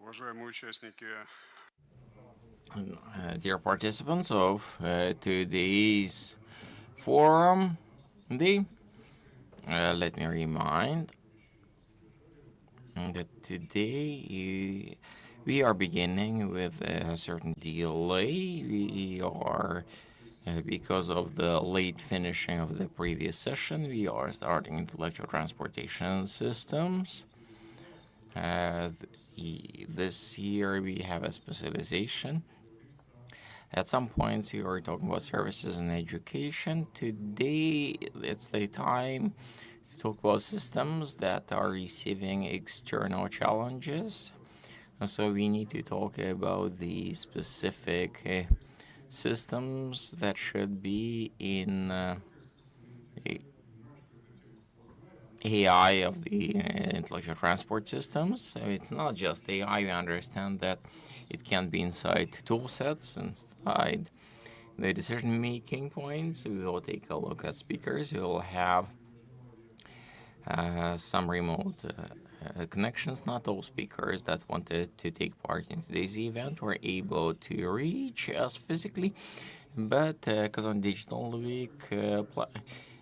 Уважаемые участники, Dear participants of today's forum, let me remind that today we are beginning with a certain delay. We are, because of the late finishing of the previous session, we are starting intellectual transportation systems. This year we have a specialization. At some points, we were talking about services and education. Today, it's the time to talk about systems that are receiving external challenges. So we need to talk about the specific systems that should be in AI of the intellectual transport systems. So it's not just AI. We understand that it can be inside tool sets, inside the decision-making points. We will take a look at speakers. We will have some remote connections. Not all speakers that wanted to take part in today's event were able to reach us physically, but Kazan Digital Week, a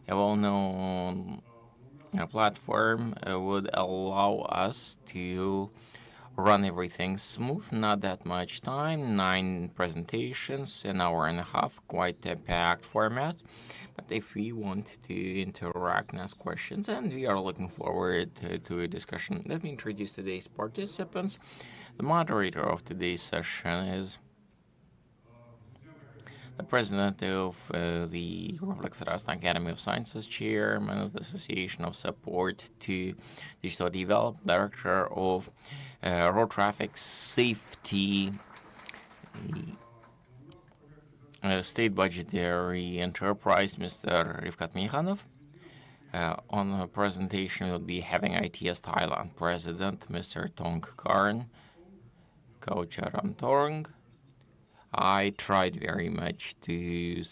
well-known platform, would allow us to run everything smooth, not that much time, 9 presentations, an hour and a half, quite a packed format. But if we want to interact and ask questions, and we are looking forward to a discussion, let me introduce today's participants. The moderator of today's session is the president of the Republic Federation Academy of Sciences, chairman of the Association of Support to Digital Development, director of Road Traffic Safety, State Budgetary Enterprise, Mr. Rivkat Mikhanov. On the presentation, we'll be having ITS Thailand President, Mr. Tong Karn, Kaucharamtorng. I tried very much to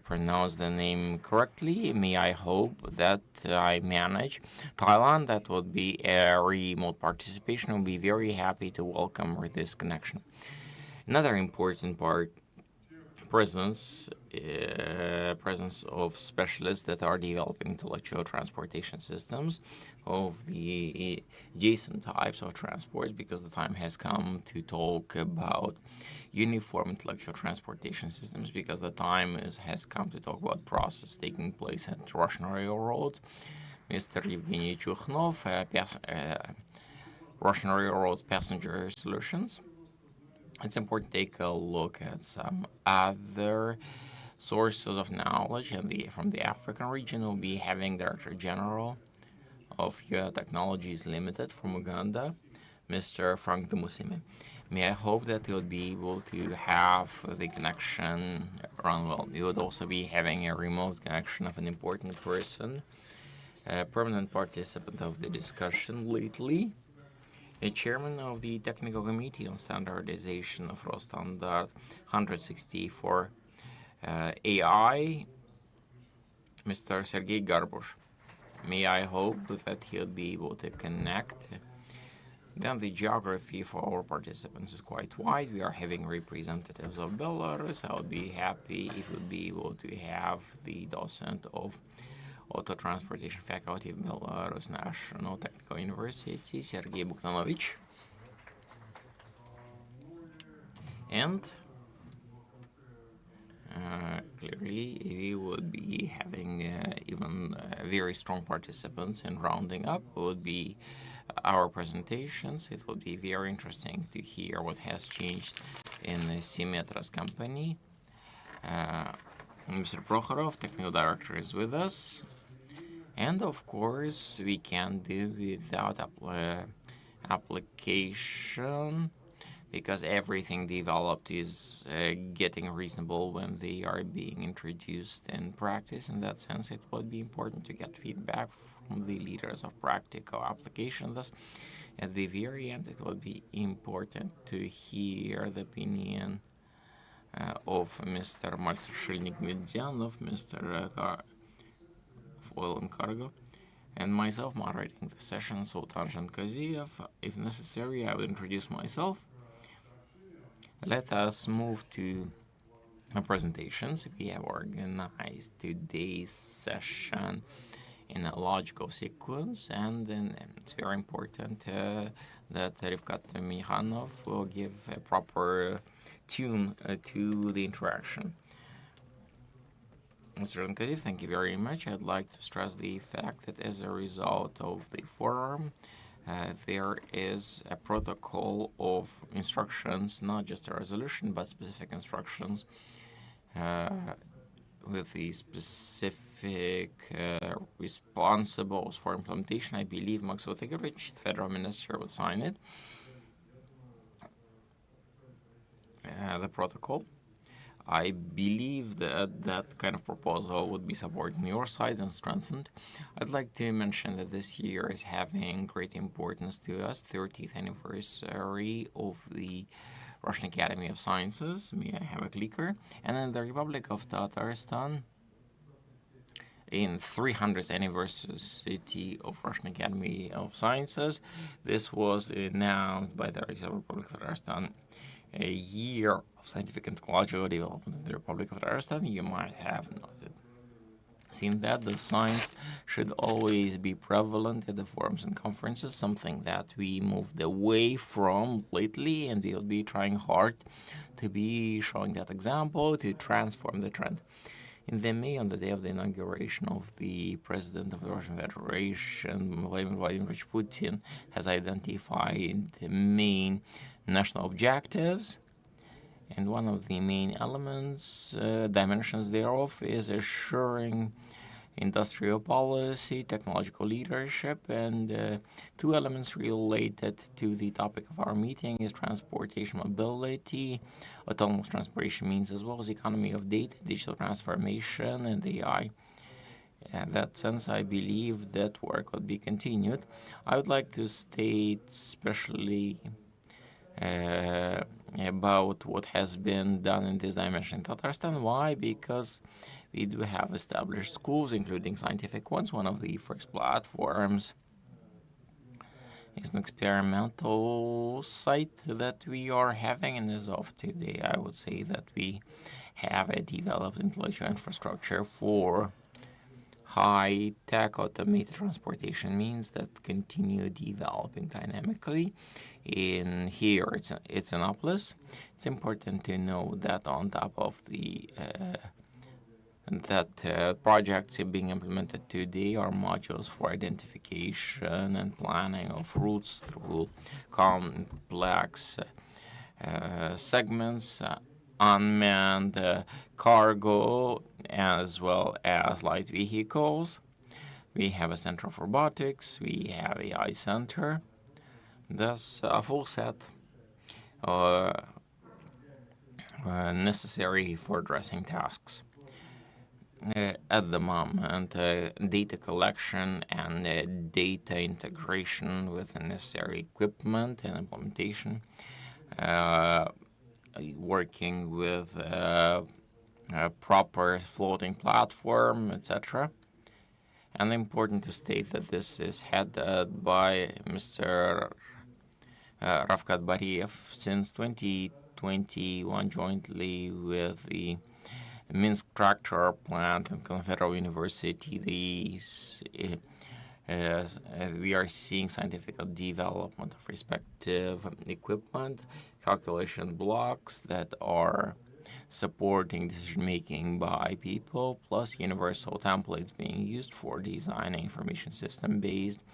pronounce the name correctly. May I hope that I manage. Thailand, that would be a remote participation. We'll be very happy to welcome this connection. Another important part, presence of specialists that are developing intellectual transportation systems of the adjacent types of transport, because the time has come to talk about uniform intellectual transportation systems, because the time has come to talk about process taking place at Russian railroads. Mr. Evgeny Chukhnov, Russian Railroads Passenger Solutions. It's important to take a look at some other sources of knowledge, and from the African region we'll be having Director General of Technologies Limited from Uganda, Mr. Frank Dumusime. May I hope that you'll be able to have the connection run well. We would also be having a remote connection of an important person, a permanent participant of the discussion lately, a chairman of the Technical Committee on Standardization of Raw Standard 164 AI, Mr. Sergei Garbush. May I hope that he'll be able to connect. Then the geography for our participants is quite wide. We are having representatives of Belarus. I would be happy if we'd be able to have the docent of Auto Transportation Faculty of Belarus National Technical University, Sergei Buktanovich. And clearly, we would be having even very strong participants in rounding up. Would be our presentations. It would be very interesting to hear what has changed in Symmetra's company. Mr. Prokhorov, Technical Director, is with us. And of course, we can do without application, because everything developed is getting reasonable when they are being introduced in practice. In that sense, it would be important to get feedback from the leaders of practical application. Thus, at the very end, it would be important to hear the opinion of Mr. Marshilnik Medyanov, Mr. Oil and Cargo, and myself moderating the session, Sultan Kaziev. If necessary, I will introduce myself. Let us move to presentations. We have organized today's session in a logical sequence, and then it's very important that Rivkat Mikhanov will give a proper tune to the interaction. Mr. Zankaziv, thank you very much. I'd like to stress the fact that as a result of the forum, there is a protocol of instructions, not just a resolution, but specific instructions with the specific responsibles for implementation. I believe Maxwell Tigovich, Federal Minister, will sign it. The protocol. I believe that that kind of proposal would be supported on your side and strengthened. I'd like to mention that this year is having great importance to us, 30th anniversary of the Russian Academy of Sciences. May I have a clicker? And in the Republic of Tatarstan, in 300th anniversary of Russian Academy of Sciences, this was announced by the Republic of Tatarstan. A year of scientific and technological development in the Republic of Tatarstan. You might have noted. Seen that the science should always be prevalent at the forums and conferences, something that we moved away from lately, and we'll be trying hard to be showing that example to transform the trend. In the May, on the day of the inauguration of the President of the Russian Federation, Vladimir Vladimirovich Putin, has identified the main national objectives, and one of the main elements, dimensions thereof, is assuring industrial policy, technological leadership, and two elements related to the topic of our meeting is transportation mobility, autonomous transportation means, as well as economy of data, digital transformation, and AI. In that sense, I believe that work will be continued. I would like to state especially about what has been done in this dimension in Tatarstan. Why? Because we do have established schools, including scientific ones. One of the first platforms is an experimental site that we are having, and as of today, I would say that we have a developed intellectual infrastructure for high-tech automated transportation means that continue developing dynamically. In here, it's Annapolis. It's important to know that on top of the projects being implemented today are modules for identification and planning of routes through complex segments, unmanned cargo, as well as light vehicles. We have a center of robotics. We have AI center. Thus, a full set necessary for addressing tasks. At the moment, data collection and data integration with the necessary equipment and implementation, working with a proper floating platform, etc. And important to state that this is headed by Mr. Ravkat Bariev since 2021 jointly with the Minsk Tractor Plant and Confederal University. We are seeing scientific development of respective equipment, calculation blocks that are supporting decision-making by people, plus universal templates being used for designing information system based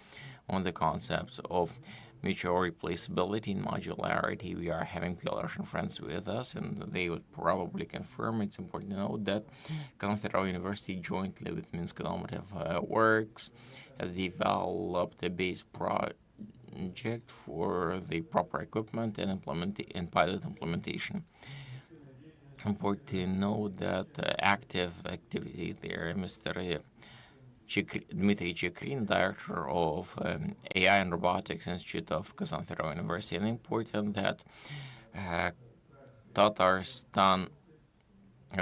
on the concepts of mutual replaceability and modularity. We are having Belarusian friends with us, and they would probably confirm. It's important to note that Confederal University, jointly with Minsk Automotive Works, has developed a base project for the proper equipment and pilot implementation. Important to note that active activity there, Mr. Dmitry Chikrin, director of AI and Robotics Institute of Kazan Federal University, and important that Tatarstan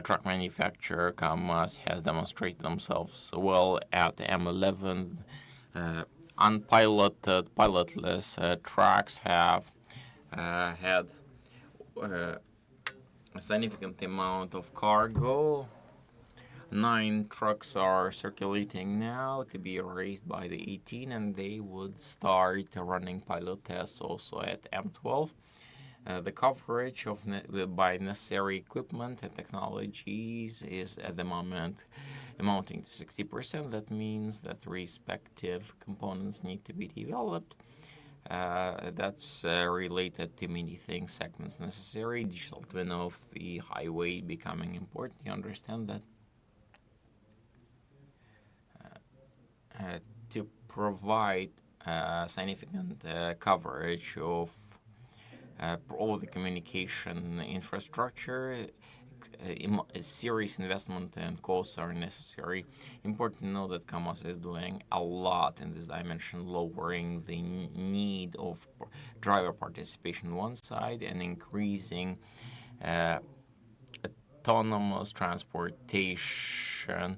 truck manufacturer KAMAZ has demonstrated themselves well at M11 unpiloted, pilotless trucks have had a significant amount of cargo. 9 trucks are circulating now to be erased by the 18, and they would start running pilot tests also at M12. The coverage of by necessary equipment and technologies is at the moment amounting to 60%. That means that respective components need to be developed. That's related to many things, segments necessary, digital twin of the highway becoming important. You understand that to provide significant coverage of all the communication infrastructure, serious investment and costs are necessary. Important to know that Kamaz is doing a lot in this dimension, lowering the need of driver participation on one side and increasing autonomous transportation.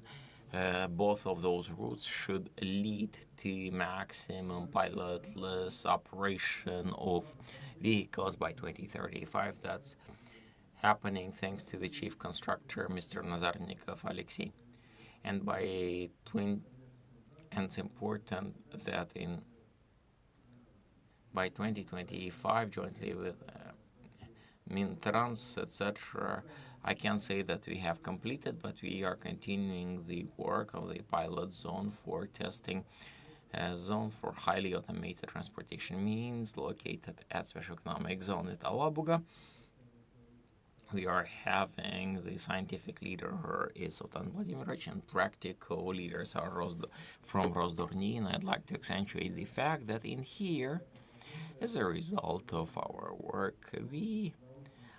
Both of those routes should lead to maximum pilotless operation of vehicles by 2035. That's happening thanks to the chief constructor, Mr. Nazarnikov Alexei. And and it's important that by 2025, jointly with Mintrans, etc., I can't say that we have completed, but we are continuing the work of the pilot zone for testing zone for highly automated transportation means located at Special Economic Zone at Alabuga. We are having the scientific leader is Sultan Vladimirovich, and practical leaders are from Rozdorny, and I'd like to accentuate the fact that in here, as a result of our work, we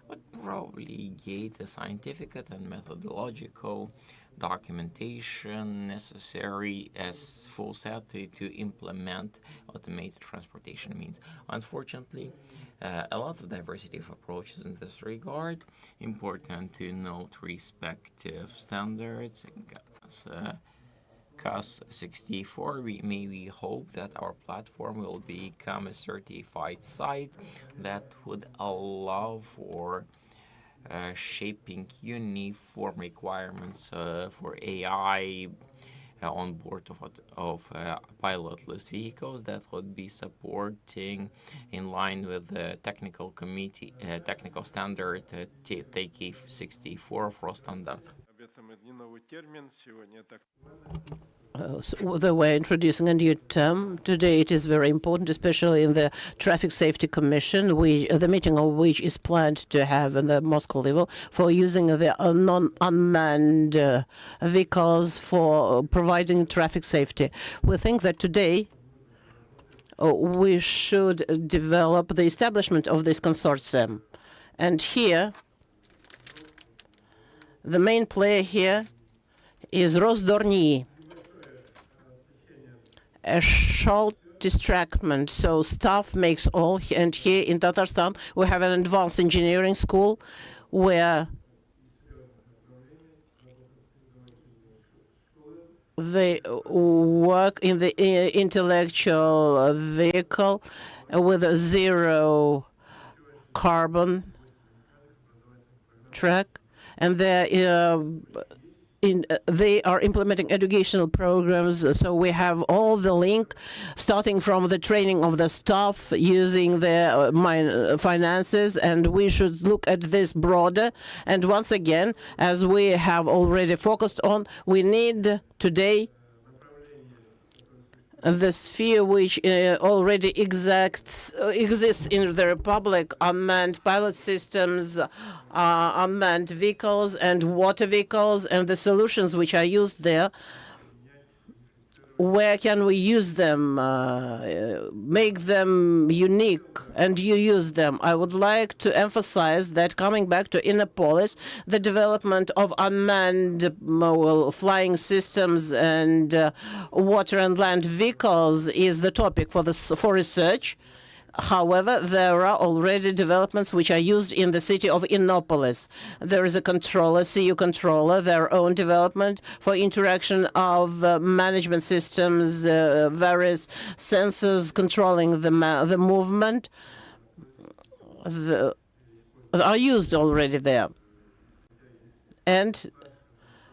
would probably get the scientific and methodological documentation necessary as full set to implement automated transportation means. Unfortunately, a lot of diversity of approaches in this regard. Important to note respective standards. CAS 64, we hope that our platform will become a certified site that would allow for shaping uniform requirements for AI on board of pilotless vehicles that would be supporting in line with the technical committee, technical standard TK 64 for standard. So they were introducing a new term today. It is very important, especially in the Traffic Safety Commission, the meeting of which is planned to have in the Moscow level for using the non-unmanned vehicles for providing traffic safety. We think that today we should develop the establishment of this consortium. And here, the main player here is Rozdorny. A short distraction, so staff makes all, and here in Tatarstan we have an advanced engineering school where they work in the intellectual vehicle with a zero carbon track, and they are implementing educational programs, so we have all the link, starting from the training of the staff, using their finances, and we should look at this broader. And once again, as we have already focused on, we need today the sphere which already exists in the Republic, unmanned pilot systems, unmanned vehicles and water vehicles, and the solutions which are used there. Where can we use them, make them unique, and you use them? I would like to emphasize that, coming back to Innopolis, the development of unmanned flying systems and water and land vehicles is the topic for research. However, there are already developments which are used in the city of Innopolis. There is a controller, CU controller, their own development for interaction of management systems, various sensors controlling the movement are used already there. And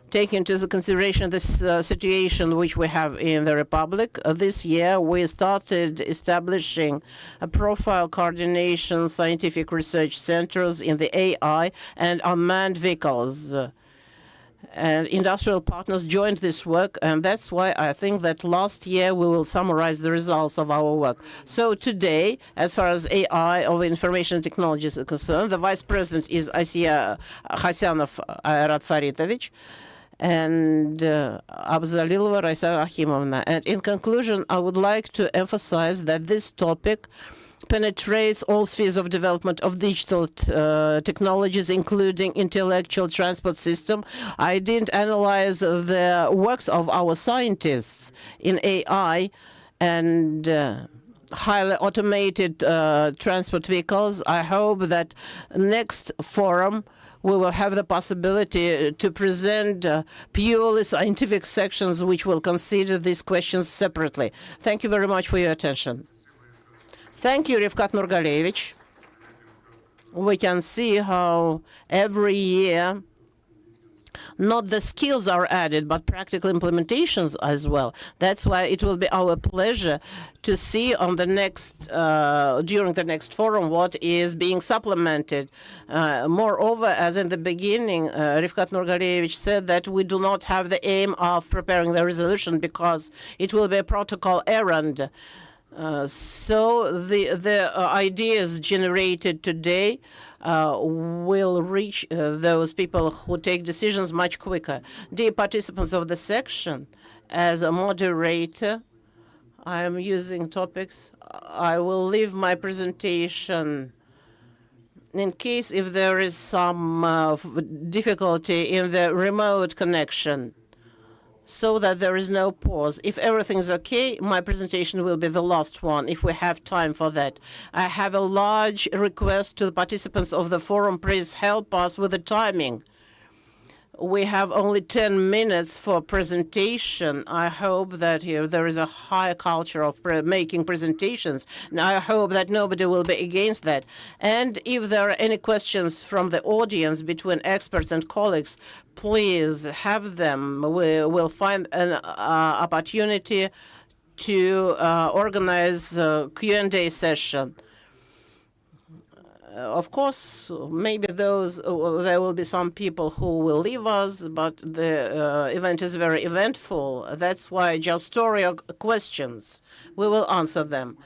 taking into consideration this situation which we have in the Republic, this year we started establishing a profile coordination scientific research centers in the AI and unmanned vehicles. And industrial partners joined this work, and that's why I think that last year we will summarize the results of our work. So today, as far as AI or information technologies are concerned, the Vice President is Asiya Hasyanov Ayrat Faritovich, and Abzalilova Raisa Achimovna. And in conclusion, I would like to emphasize that this topic penetrates all spheres of development of digital technologies, including intellectual transport system. I didn't analyze the works of our scientists in AI and highly automated transport vehicles. I hope that next forum we will have the possibility to present purely scientific sections which will consider these questions separately. Thank you very much for your attention. Thank you, Rivkat Nurgalevich. We can see how every year not the skills are added, but practical implementations as well. That's why it will be our pleasure to see on the next, during the next forum, what is being supplemented. Moreover, as in the beginning, Rivkat Nurgalevich said that we do not have the aim of preparing the resolution because it will be a protocol errand. So the ideas generated today will reach those people who take decisions much quicker. Dear participants of the section, as a moderator, I am using topics. I will leave my presentation in case if there is some difficulty in the remote connection, so that there is no pause. If everything is okay, my presentation will be the last one, if we have time for that. I have a large request to the participants of the forum. Please help us with the timing. We have only 10 minutes for presentation. I hope that here there is a high culture of making presentations, and I hope that nobody will be against that. And if there are any questions from the audience between experts and colleagues, please have them. We will find an opportunity to organize a Q&A session. Of course, maybe there will be some people who will leave us, but the event is very eventful. That's why just story questions, we will answer them.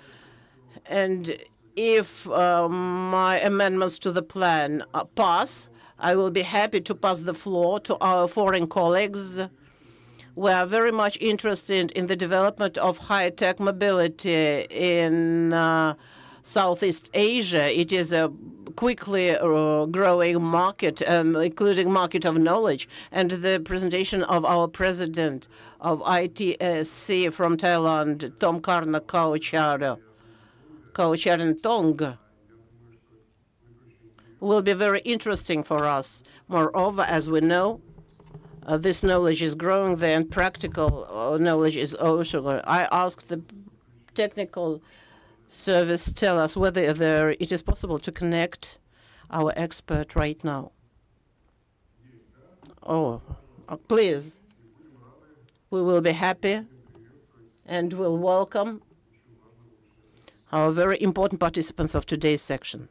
And if my amendments to the plan pass, I will be happy to pass the floor to our foreign colleagues. We are very much interested in the development of high-tech mobility in Southeast Asia. It is a quickly growing market, including market of knowledge. And the presentation of our president of ITSC from Thailand, Tom Karna Kaucharen Tong, will be very interesting for us. Moreover, as we know, this knowledge is growing there, and practical knowledge is also growing. I asked the technical service tell us whether it is possible to connect our expert right now. Oh, please. We will be happy and will welcome our very important participants of today's section.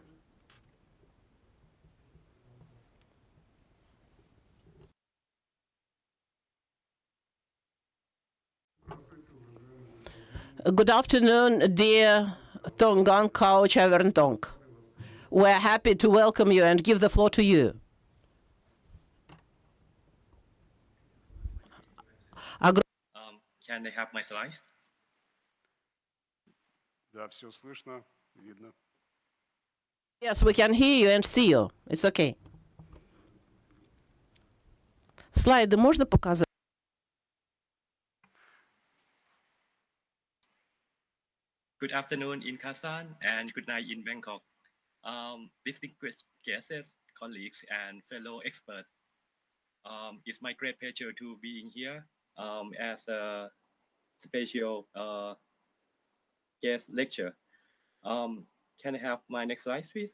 Good afternoon, dear Tongan Kaucharen Tong. We're happy to welcome you and give the floor to you. Can I have my slides? Да, все слышно, видно. Yes, we can hear you and see you. It's okay. Слайды можно показать? Good afternoon in Kazan and good night in Bangkok. Distinguished guests, colleagues, and fellow experts. It's my great pleasure to be here as a special guest lecture. Can I have my next slide, please?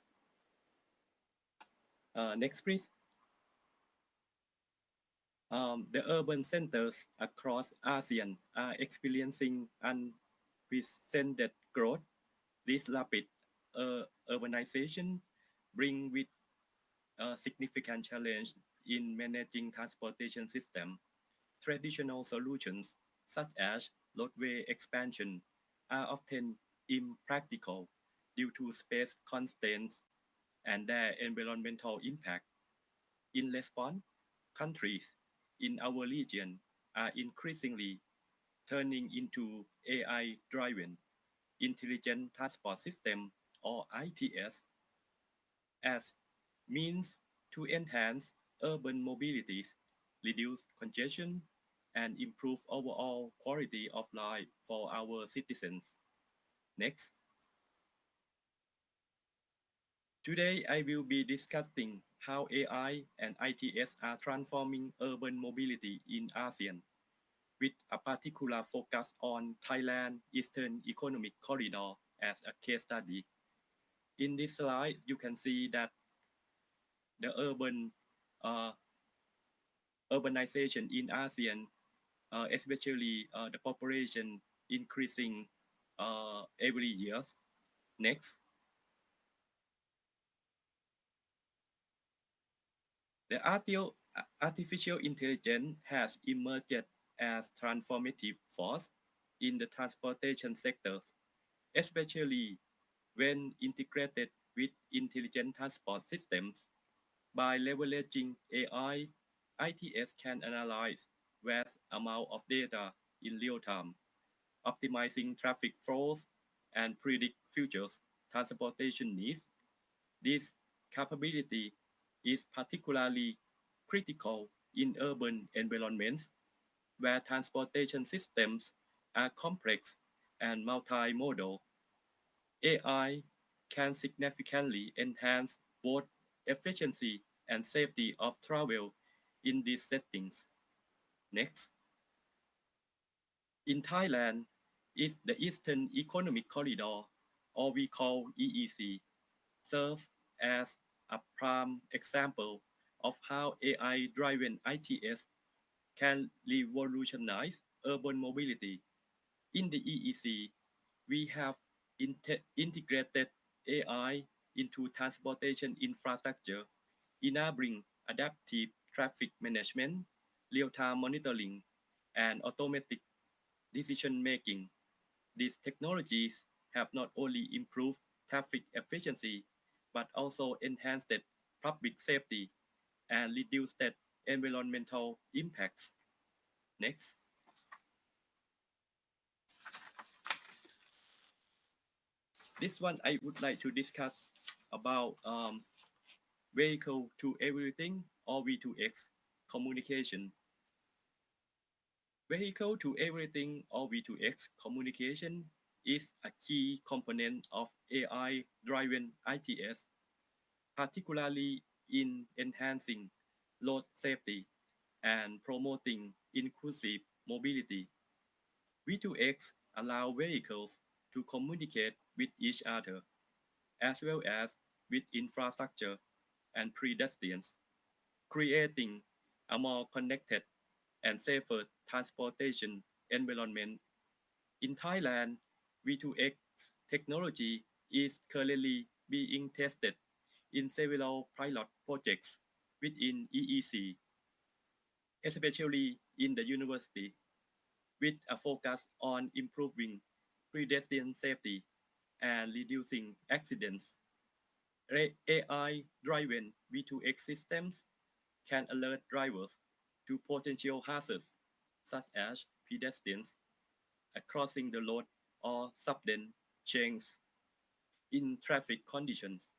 Next, please. The urban centers across ASEAN are experiencing unprecedented growth. This rapid urbanization bring with a significant challenge in managing transportation system. Traditional solutions such as roadway expansion are often impractical due to space constraints and their environmental impact. In response, countries in our region are increasingly turning into AI-driven intelligent transport system or ITS as means to enhance urban mobility, reduce congestion, and improve overall quality of life for our citizens. Next. Today, I will be discussing how AI and ITS are transforming urban mobility in ASEAN, with a particular focus on Thailand Eastern Economic Corridor as a case study. In this slide, you can see that the uh, urbanization in ASEAN, especially the population increasing every year. Next, the artificial intelligence has emerged as transformative force in the transportation sectors, especially when integrated with intelligent transport systems. By leveraging AI, ITS can analyze vast amount of data in real time, optimizing traffic flows and predict future transportation needs. This capability is particularly critical in urban environments where transportation systems are complex and multimodal. AI can significantly enhance both efficiency and safety of travel in these settings. Next, in Thailand, is the Eastern Economic Corridor, or we call EEC, serve as a prime example of how AI-driven ITS can revolutionize urban mobility. In the EEC, we have integrated AI into transportation infrastructure, enabling adaptive traffic management, real-time monitoring, and automatic decision-making. These technologies have not only improved traffic efficiency, but also enhanced public safety and reduced environmental impacts. Next. This one I would like to discuss about vehicle to everything or V2X communication. Vehicle to everything or V2X communication is a key component of AI-driven ITS, particularly in enhancing road safety and promoting inclusive mobility. V2X allow vehicles to communicate with each other, as well as with infrastructure and pedestrians, creating a more connected and safer transportation environment. In Thailand, V2X technology is currently being tested in several pilot projects within EEC, especially in the university, with a focus on improving pedestrian safety and reducing accidents. AI-driven V2X systems can alert drivers to potential hazards such as pedestrians crossing the road or sudden changes in traffic conditions.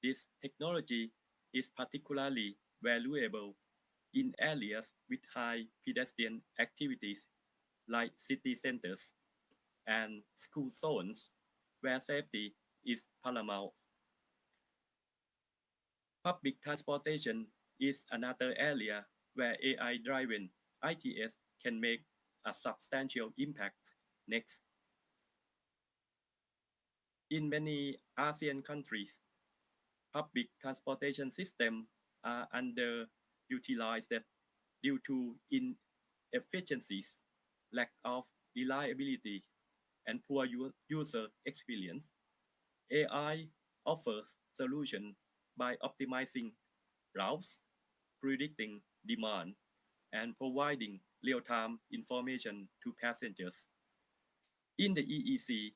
This technology is particularly valuable in areas with high pedestrian activities like city centers and school zones where safety is paramount. Public transportation is another area where AI-driven ITS can make a substantial impact. Next. In many ASEAN countries, public transportation systems are underutilized due to inefficiencies, lack of reliability, and poor user experience. AI offers solutions by optimizing routes, predicting demand, and providing real-time information to passengers. In the EEC,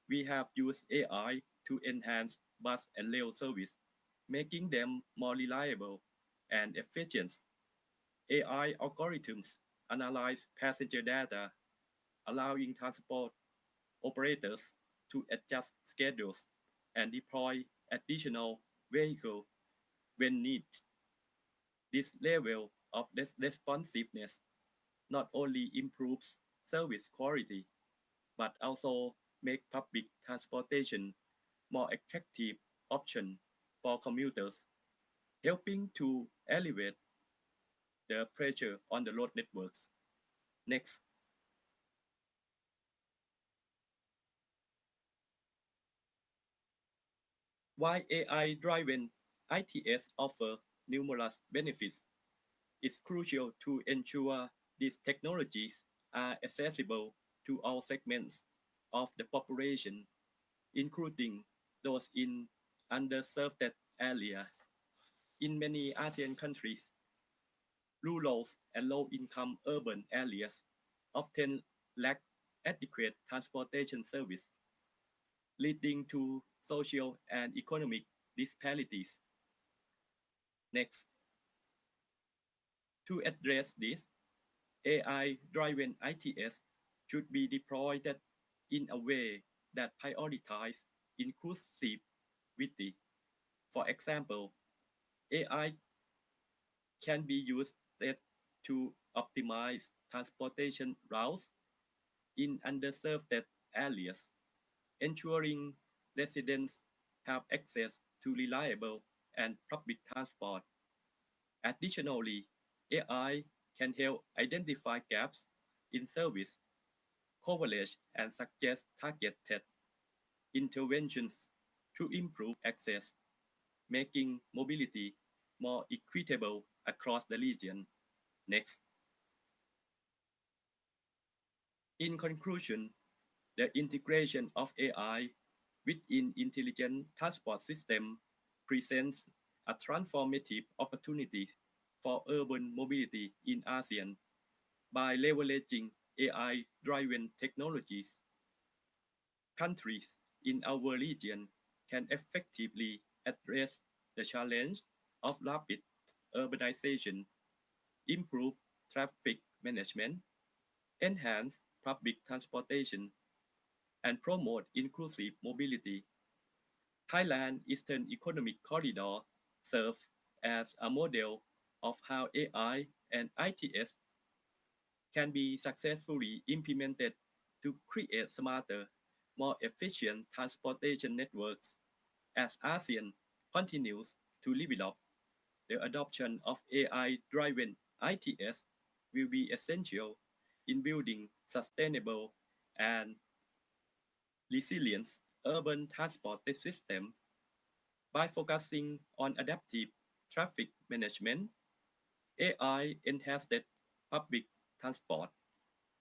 we have used AI to enhance bus and rail service, making them more reliable and efficient. AI algorithms analyze passenger data, allowing transport operators to adjust schedules and deploy additional vehicles when needed. This level of responsiveness not only improves service quality, but also make public transportation more attractive option for commuters, helping to alleviate the pressure on the road networks. Next. While AI-driven ITS offer numerous benefits, it's crucial to ensure these technologies are accessible to all segments of the population, including those in underserved areas. In many ASEAN countries, rural and low-income urban areas often lack adequate transportation service, leading to social and economic disparities. Next, to address this, AI-driven ITS should be deployed in a way that prioritizes inclusivity. For example, AI can be used to optimize transportation routes in underserved areas, ensuring residents have access to reliable and public transport. Additionally, AI can help identify gaps in service coverage and suggest targeted interventions to improve access, making mobility more equitable across the region. Next. In conclusion, the integration of AI within intelligent transport system presents a transformative opportunity for urban mobility in ASEAN. By leveraging AI-driven technologies, countries in our region can effectively address the challenge of rapid urbanization, improve traffic management, enhance public transportation, and promote inclusive mobility. Thailand Eastern Economic Corridor serves as a model of how AI and ITS can be successfully implemented to create smarter, more efficient transportation networks. As ASEAN continues to develop, the adoption of AI-driven ITS will be essential in building sustainable and resilient urban transport system. By focusing on adaptive traffic management, AI enhanced public transport,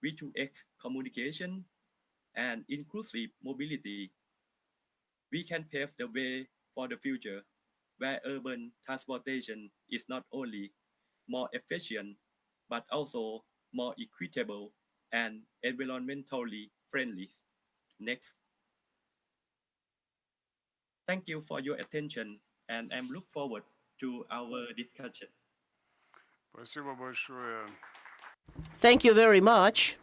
V2X communication, and inclusive mobility. We can pave the way for the future where urban transportation is not only more efficient but also more equitable and environmentally friendly. Next. Thank you for your attention, and I'm look forward to our discussion. Спасибо большое. Thank you very much.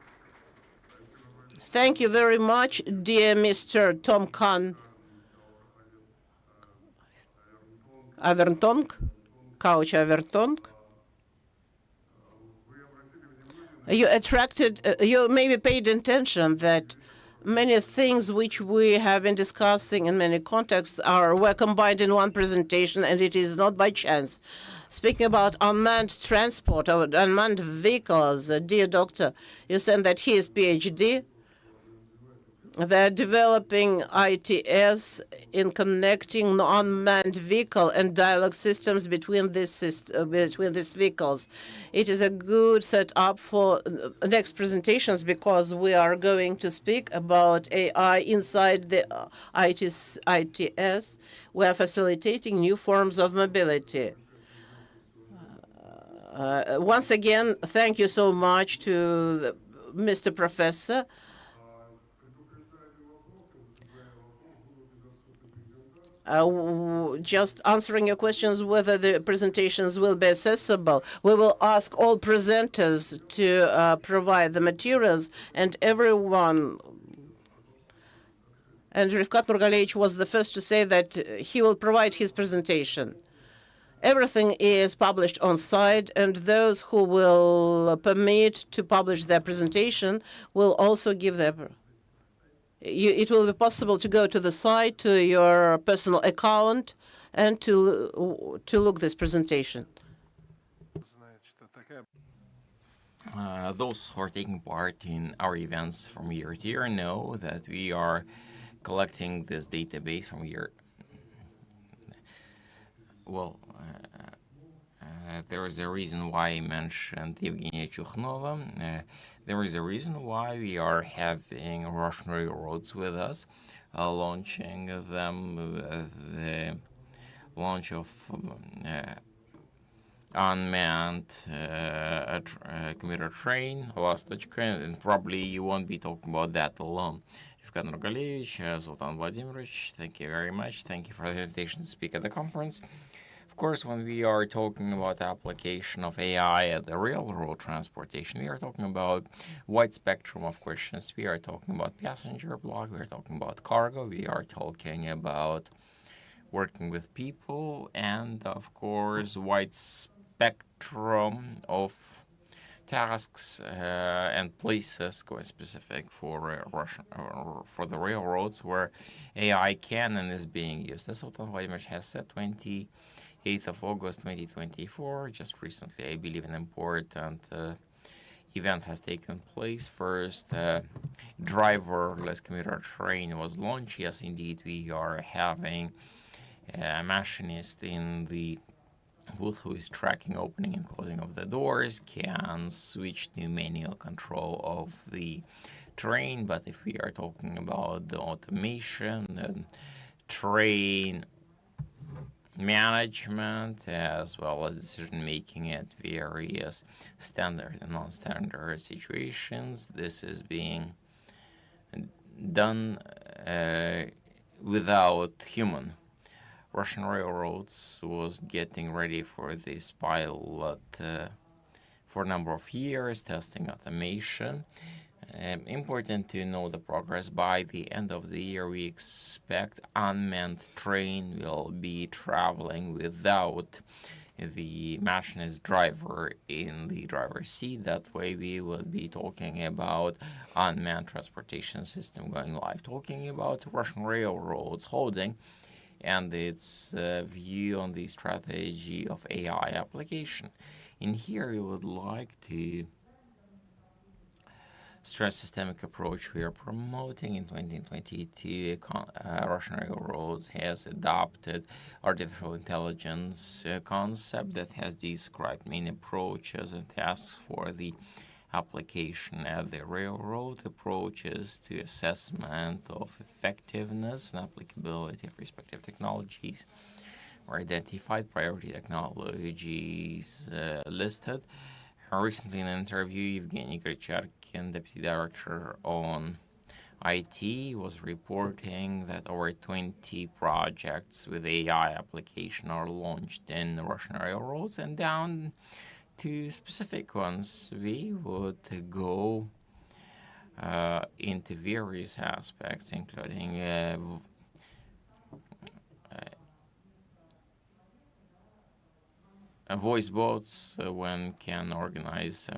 Thank you very much, dear Mr. Tom Khan Averntonk, Couch Averntonk. You maybe paid attention that Many things which we have been discussing in many contexts were combined in one presentation, and it is not by chance. Speaking about unmanned transport or unmanned vehicles, dear doctor, you said that he is PhD. They're developing ITS in connecting unmanned vehicle and dialogue systems between these vehicles. It is a good setup for next presentations because we are going to speak about AI inside the ITS. We are facilitating new forms of mobility. Once again, thank you so much to Mr. Professor. Just answering your questions whether the presentations will be accessible. We will ask all presenters to provide the materials, and everyone. And Rifkat Nurgalevich was the first to say that he will provide his presentation. Everything is published on site, and those who will permit to publish their presentation will also give their. It will be possible to go to the site, to your personal account, and to look this presentation. Those who are taking part in our events from year to year know that we are collecting this database from year. Well, there is a reason why I mentioned Evgenia Chukhnova. There is a reason why we are having Russian railroads with us, launching them, the launch of unmanned commuter train, Lastочка, and probably you won't be talking about that alone. Rifkat Nurgalevich, Sultan Vladimirovich, thank you very much. Thank you for the invitation to speak at the conference. Of course, when we are talking about application of AI at the railroad transportation, we are talking about wide spectrum of questions. We are talking about passenger block, we are talking about cargo, we are talking about working with people, and of course, wide spectrum of tasks and places quite specific for for the railroads where AI can and is being used. As Sultan Vladimir has said, 28th of August 2024, just recently, I believe an important event has taken place. First, driverless commuter train was launched. Yes, indeed, we are having a machinist in the booth who is tracking opening and closing of the doors, can switch to manual control of the train. But if we are talking about the automation and train management as well as decision making at various standard and non-standard situations, this is being done without human. Russian railroads was getting ready for this pilot for a number of years, testing automation. Important to know the progress. By the end of the year, we expect unmanned train will be traveling without the machinist driver in the driver's seat. That way we will be talking about unmanned transportation system going live, talking about Russian railroads holding and its view on the strategy of AI application. In here, we would like to stress systemic approach we are promoting. In 2022, Russian railroads has adopted artificial intelligence concept that has described main approaches and tasks for the application at the railroad, approaches to assessment of effectiveness and applicability of respective technologies, or identified priority technologies listed. Recently in an interview, Evgeny Gricharkin, Deputy Director on IT, was reporting that over 20 projects with AI application are launched in Russian railroads, and down to specific ones, we would go into various aspects, including voice bots, one can organize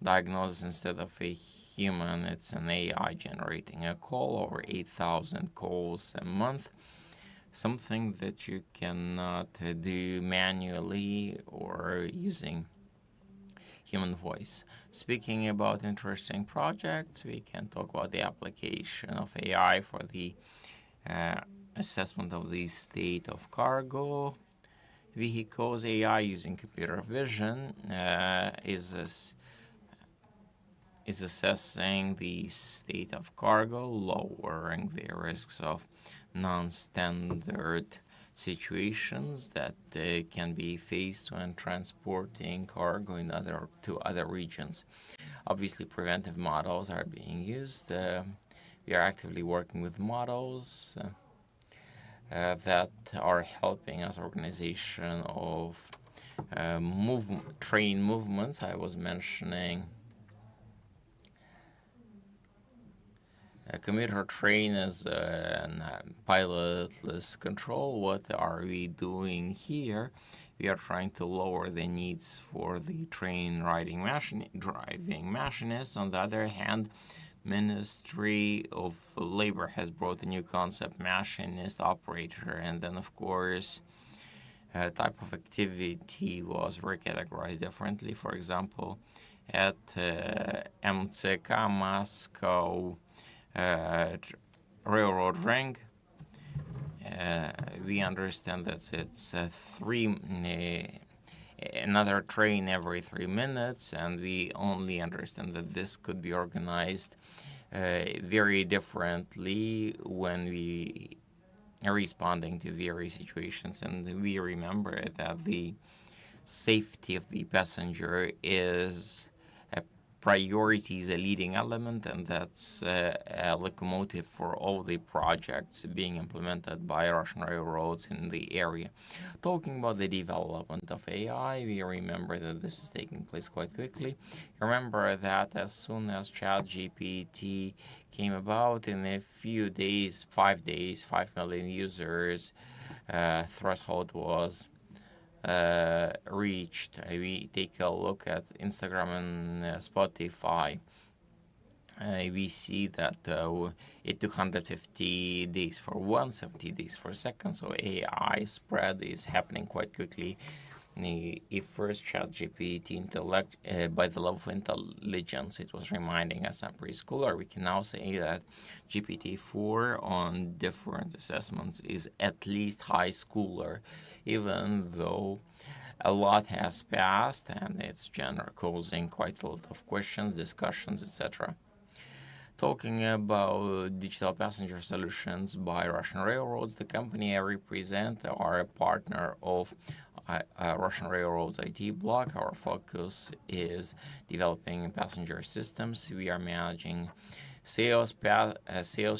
diagnosis instead of a human. It's an AI generating a call, over 8,000 calls a month, something that you cannot do manually or using human voice. Speaking about interesting projects, we can talk about the application of AI for the assessment of the state of cargo vehicles. AI using computer vision is assessing the state of cargo, lowering the risks of non-standard situations that can be faced when transporting cargo to other regions. Obviously, preventive models are being used. We are actively working with models that are helping us organization of train movements. I was mentioning a commuter train as a pilotless control. What are we doing here? We are trying to lower the needs for the train driving machinists. On the other hand, Ministry of Labor has brought a new concept, machinist operator, and then of course type of activity was recategorized differently. For example, at MCK Moscow railroad ring, we understand that it's another train every 3 minutes, and we only understand that this could be organized very differently when we are responding to various situations. And we remember that the safety of the passenger is a priority, is a leading element, and that's a locomotive for all the projects being implemented by Russian railroads in the area. Talking about the development of AI, we remember that this is taking place quite quickly. Remember that as soon as ChatGPT came about, in a few days, 5 days, 5 million users threshold was reached. We take a look at Instagram and Spotify. We see that it took 150 days for one, 70 days for a second. So AI spread is happening quite quickly. If first ChatGPT intellect by the level of intelligence, it was reminding us a preschooler. We can now say that GPT-4 on different assessments is at least high schooler, even though a lot has passed and it's causing quite a lot of questions, discussions, etc. Talking about digital passenger solutions by Russian railroads, the company I represent are a partner of Russian Railroads IT block. Our focus is developing passenger systems. We are managing sales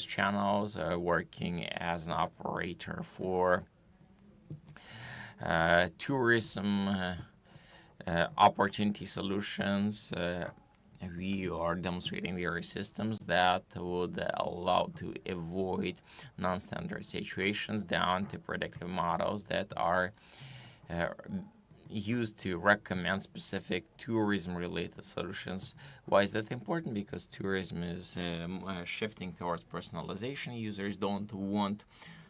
channels, working as an operator for tourism opportunity solutions. We are demonstrating various systems that would allow to avoid non-standard situations down to predictive models that are used to recommend specific tourism-related solutions. Why is that important? Because tourism is shifting towards personalization. Users don't want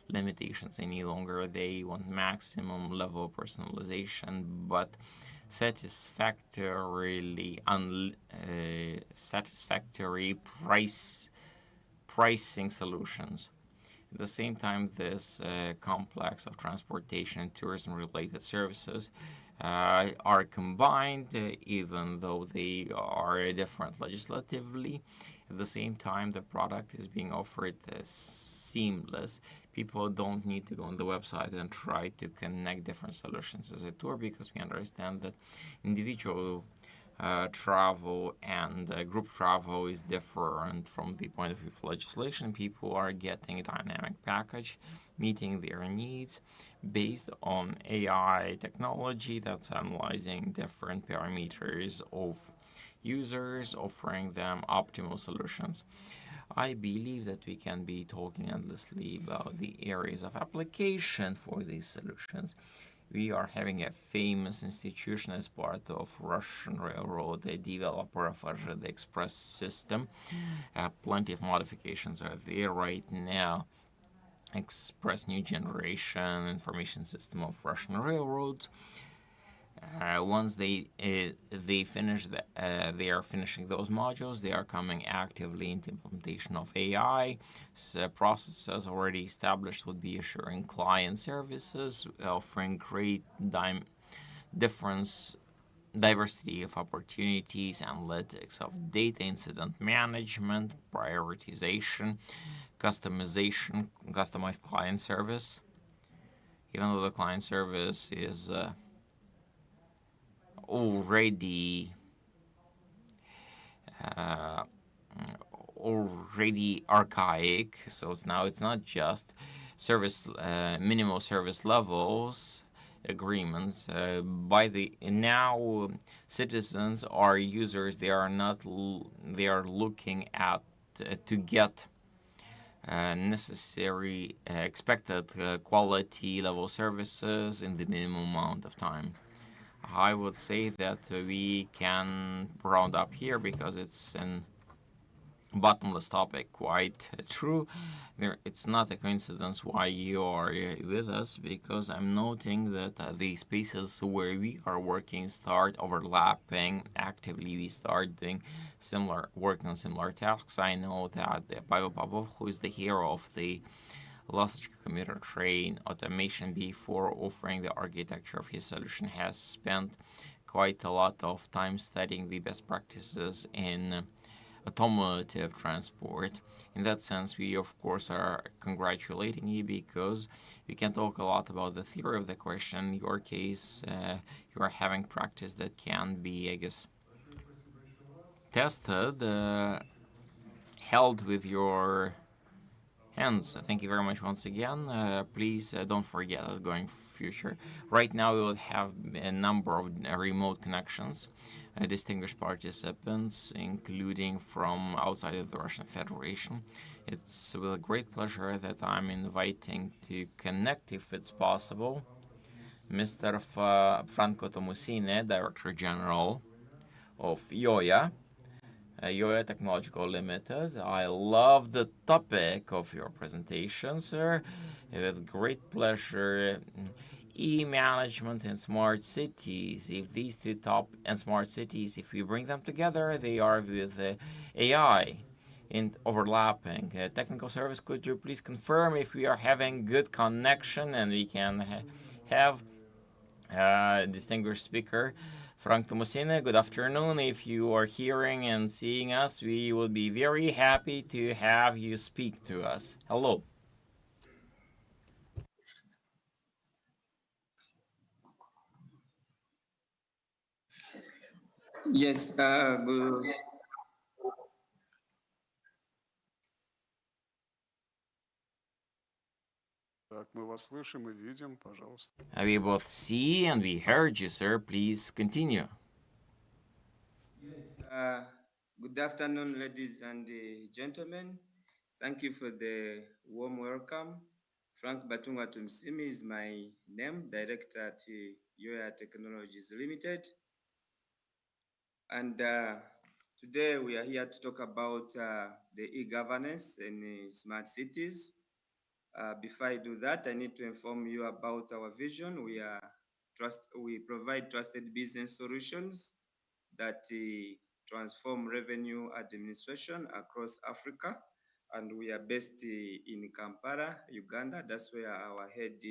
limitations any longer. They want maximum level of personalization, but satisfactory pricing solutions. At the same time, this complex of transportation and tourism-related services are combined, even though they are different legislatively. At the same time, the product is being offered seamless. People don't need to go on the website and try to connect different solutions as it were, because we understand that individual travel and group travel is different from the point of view of legislation. People are getting a dynamic package, meeting their needs based on AI technology that's analyzing different parameters of users, offering them optimal solutions. I believe that we can be talking endlessly about the areas of application for these solutions. We are having a famous institution as part of Russian Railroad, a developer of the Express system. Plenty of modifications are there right now. Express new generation information system of Russian railroads. Once they finish they are finishing those modules. They are coming actively into implementation of AI. So processes already established would be assuring client services, offering great difference diversity of opportunities, analytics of data, incident management, prioritization, customization, customized client service. Even though the client service is already uh, already archaic, so it's not just service minimal service levels agreements. By the now, citizens are users. They are not. They are looking at to get necessary expected quality level services in the minimum amount of time. I would say that we can round up here because it's an bottomless topic. Quite true. It's not a coincidence why you are with us, because I'm noting that the spaces where we are working start overlapping actively. We start doing working on similar tasks. I know that Pavel Popov, who is the hero of the logic commuter train automation before offering the architecture of his solution, has spent quite a lot of time studying the best practices in automotive transport. In that sense, we of course are congratulating you, because we can talk a lot about the theory of the question. In your case, you are having practice that can be, I guess, tested, held with your hands. Thank you very much once again. Please don't forget that going future. Right now we will have a number of remote connections, distinguished participants, including from outside of the Russian Federation. It's with a great pleasure that I'm inviting to connect, if it's possible, Mr. Franco Tomusine, Director General of IOYA, Yoya Technological Limited. I love the topic of your presentation, sir. With great pleasure. E-management in smart cities. If these two top and smart cities, if we bring them together, they are with AI in overlapping. Technical service, could you please confirm if we are having good connection and we can have distinguished speaker Frank Tomusine? Good afternoon. If you are hearing and seeing us, we will be very happy to have you speak to us. Hello. Yes, good. Так, мы вас слышим и видим, пожалуйста. We both see and we heard you, sir. Please continue. Uh, Good afternoon, ladies and gentlemen. Thank you for the warm welcome. Frank Batunga Tumsimi is my name, Director at Yoya Technologies Limited. And today we are here to talk about the e-governance in smart cities. Before I do that, I need to inform you about our vision. We provide trusted business solutions that transform revenue administration across Africa. And we are based in Kampala, Uganda. That's where our head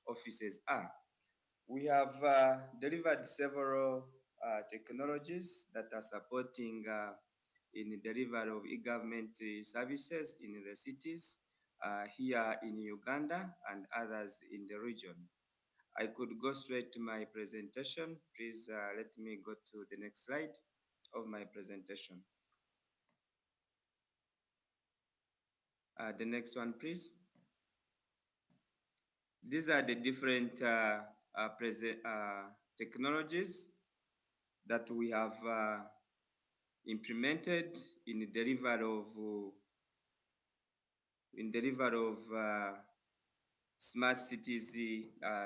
offices are. We have delivered several technologies that are supporting in the delivery of e-government services in the cities here in Uganda and others in the region. I could go straight to my presentation. Please let me go to the next slide of my presentation. The next one, please. These are the different technologies that we have implemented in delivery of smart cities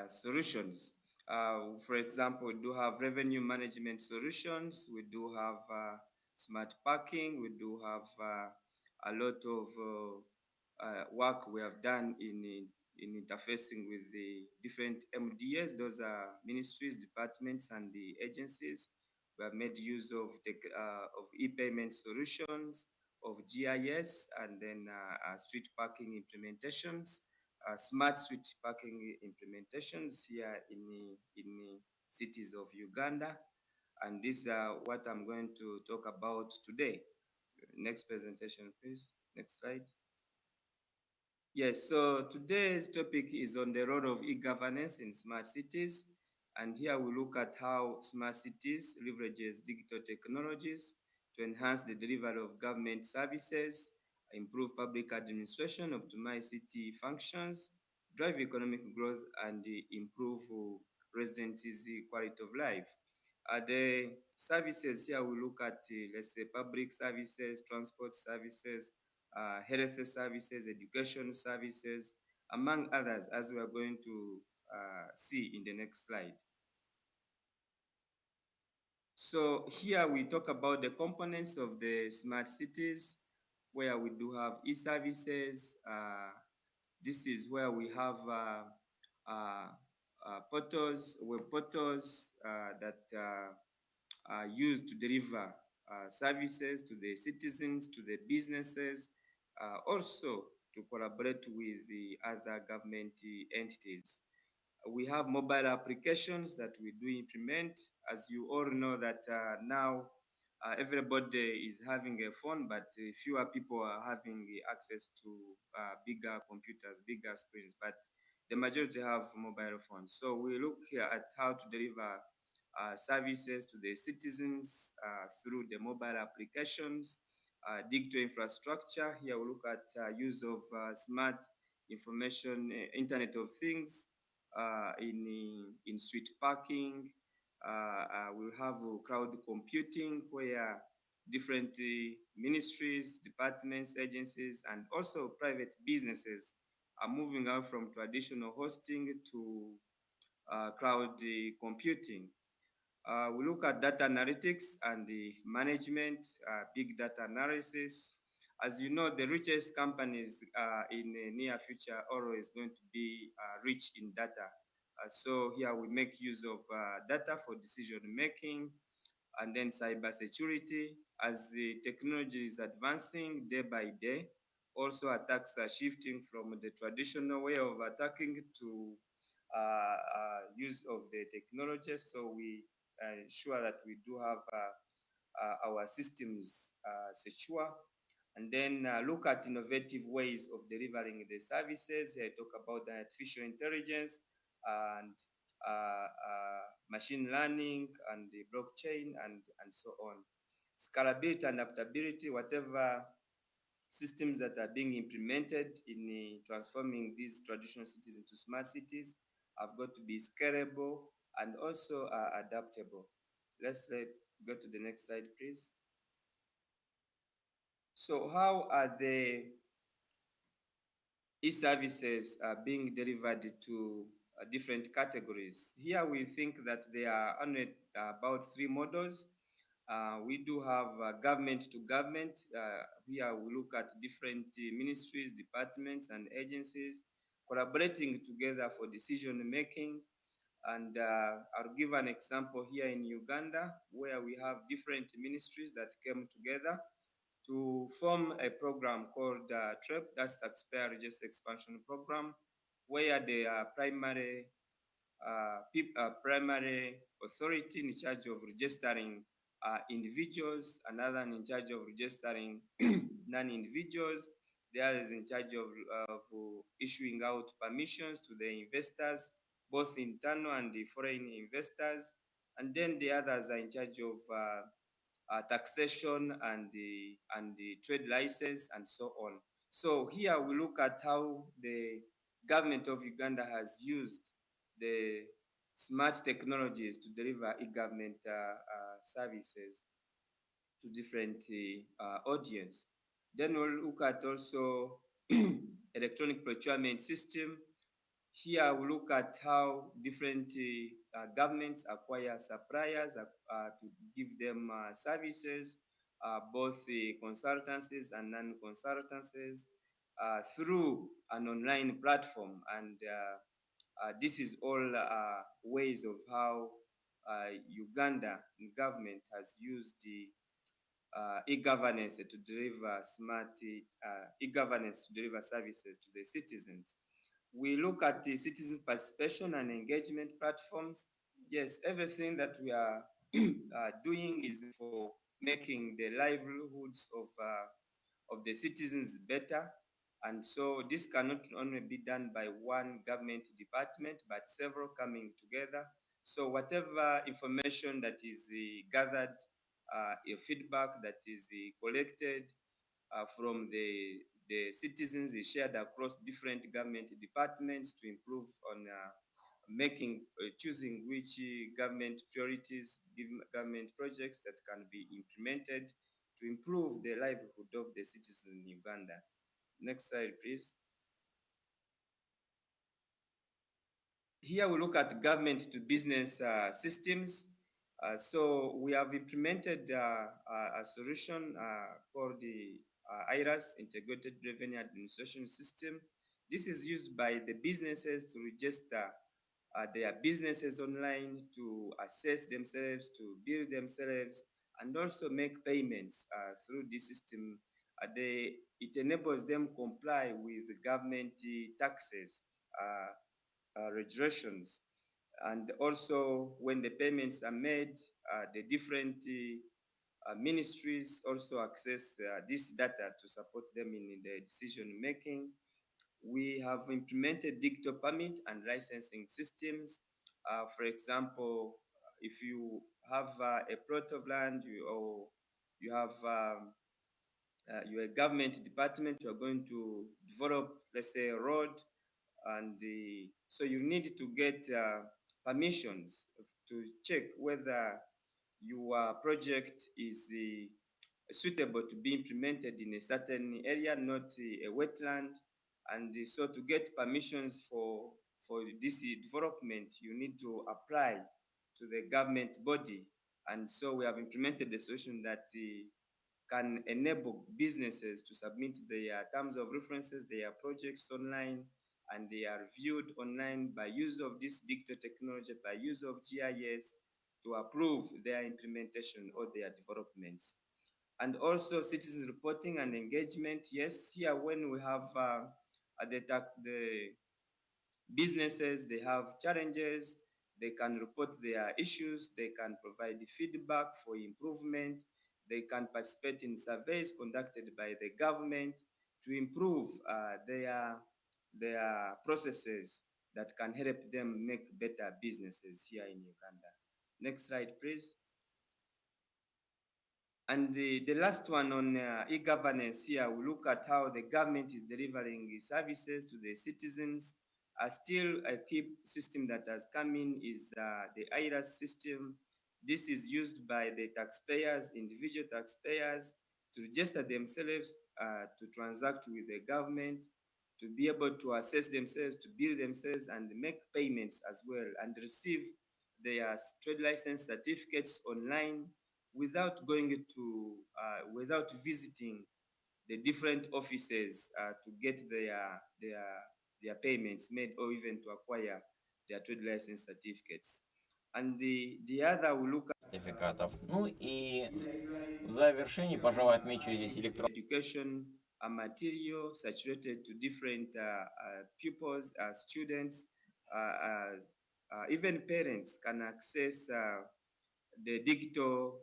solutions. For example, we do have revenue management solutions. We do have smart parking. We do have a lot of work we have done in interfacing with the different MDAs. Those are ministries, departments, and the agencies. We have made use of e-payment solutions, of GIS, and then street parking implementations, smart street parking implementations here in cities of Uganda. And these are what I'm going to talk about today. Next presentation, please. Next slide. Yes, so today's topic is on the role of e-governance in smart cities. And here we look at how smart cities leverages digital technologies to enhance the delivery of government services, improve public administration, optimize city functions, drive economic growth, and improve residents' quality of life. The services here we look at, let's say, public services, transport services, health services, education services, among others, as we are going to see in the next slide. So here we talk about the components of the smart cities, where we do have e-services. This is where we have portals, web portals that are used to deliver services to the citizens, to the businesses, also to collaborate with the other government entities. We have mobile applications that we do implement. As you all know that now everybody is having a phone, but fewer people are having access to bigger computers, bigger screens, but the majority have mobile phones. So we look here at how to deliver services to the citizens through the mobile applications, digital infrastructure. Here we look at use of smart information, Internet of Things, in street parking. We'll have cloud computing, where different ministries, departments, agencies, and also private businesses are moving out from traditional hosting to cloud computing. We look at data analytics and the management, big data analysis. As you know, the richest companies in the near future always going to be rich in data. So here we make use of data for decision making, and then cybersecurity. As the technology is advancing day by day, also attacks are shifting from the traditional way of attacking to use of the technology. So we ensure that we do have our systems secure, and then look at innovative ways of delivering the services. I talk about the artificial intelligence and machine learning and the blockchain and so on. Scalability and adaptability, whatever systems that are being implemented in transforming these traditional cities into smart cities have got to be scalable and also adaptable. Let's go to the next slide, please. So how are the e-services being delivered to different categories? Here we think that there are only about three models. We do have government to government. Here we look at different ministries, departments, and agencies collaborating together for decision making. And I'll give an example here in Uganda, where we have different ministries that came together to form a program called TREP, that's Taxpayer Register Expansion Program, where the primary authority in charge of registering individuals, another in charge of registering non-individuals. The other is in charge of issuing out permissions to the investors, both internal and the foreign investors. And then the others are in charge of taxation and the trade license and so on. So here we look at how the government of Uganda has used the smart technologies to deliver e-government services to different audience. Then we'll look at also electronic procurement system. Here we look at how different governments acquire suppliers to give them services, both consultancies and non-consultancies, through an online platform. And this is all ways of how Uganda government has used the e-governance to deliver e-governance to deliver services to the citizens. We look at the citizens' participation and engagement platforms. Yes, everything that we are doing is for making the livelihoods of the citizens better. And so this cannot only be done by one government department, but several coming together. So whatever information that is gathered, feedback that is collected from the citizens is shared across different government departments to improve on choosing which government priorities, government projects that can be implemented to improve the livelihood of the citizens in Uganda. Next slide, please. Here we look at government to business systems. So we have implemented a solution called the IRAS, Integrated Revenue Administration System. This is used by the businesses to register their businesses online, to assess themselves, to build themselves, and also make payments through this system. It enables them comply with government taxes, regulations, and also when the payments are made, the different ministries also access this data to support them in the decision making. We have implemented digital permit and licensing systems. For example, if you have a plot of land or you have you're a government department, you are going to develop, let's say, a road, and so you need to get permissions to check whether your project is suitable to be implemented in a certain area, not a wetland. And so to get permissions for this development, you need to apply to the government body. And so we have implemented a solution that can enable businesses to submit their terms of references, their projects online, and they are viewed online by use of this digital technology, by use of GIS to approve their implementation or their developments. And also citizens reporting and engagement. Yes, here when we have the businesses, they have challenges, they can report their issues, they can provide feedback for improvement, they can participate in surveys conducted by the government to improve their processes that can help them make better businesses here in Uganda. Next slide, please. And the last one on e-governance here, we look at how the government is delivering services to the citizens. Still a key system that has come in is the IRAS system. This is used by the taxpayers, individual taxpayers, to register themselves, to transact with the government, to be able to assess themselves, to build themselves, and make payments as well, and receive their trade license certificates online without going to, without visiting the different offices to get their payments made or even to acquire their trade license certificates. And the other we look at Сертификатов. Ну и в завершении, пожалуй, отмечу здесь электронные education material saturated to different pupils, students, even parents can access the digital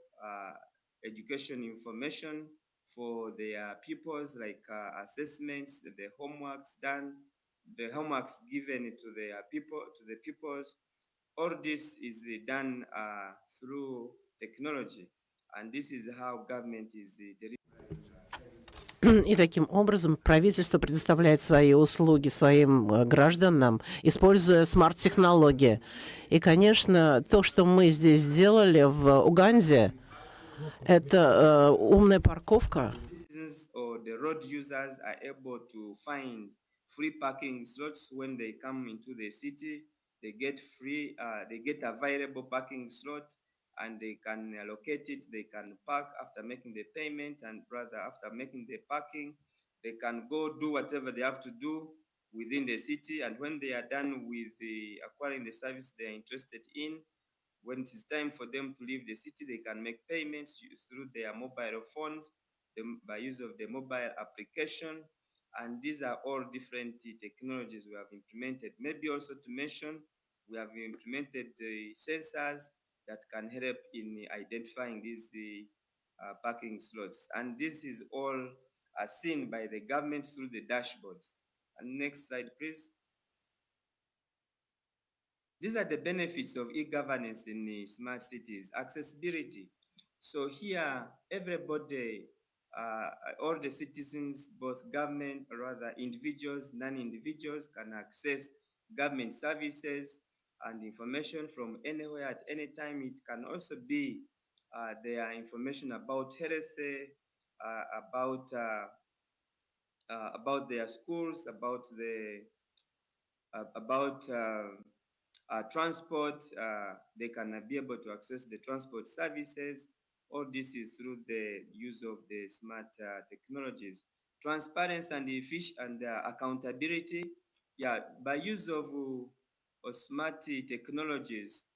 education information for their pupils, like assessments, the homeworks done, the homeworks given to the pupils. All this is done through technology, and this is how government is delivering. И таким образом правительство предоставляет свои услуги своим гражданам, используя смарт-технологии. И, конечно, то, что мы здесь сделали в Уганде, это умная парковка. Or the road users are able to find free parking slots when they come into the city. They get available parking slot, and they can allocate it. They can park after making the payment, and rather after making the parking, they can go do whatever they have to do within the city. And when they are done with acquiring the service they are interested in, when it is time for them to leave the city, they can make payments through their mobile phones by use of the mobile application. And these are all different technologies we have implemented. Maybe also to mention, we have implemented sensors that can help in identifying these parking slots. And this is all seen by the government through the dashboards. And next slide, please. These are the benefits of e-governance in the smart cities. Accessibility. So here, everybody, all the citizens, both government, or rather individuals, non-individuals, can access government services and information from anywhere at any time. It can also be their information about health, about their schools, about transport. They can be able to access the transport services. All this is through the use of the smart technologies. Transparency and accountability. Yeah, by use of smart technologies,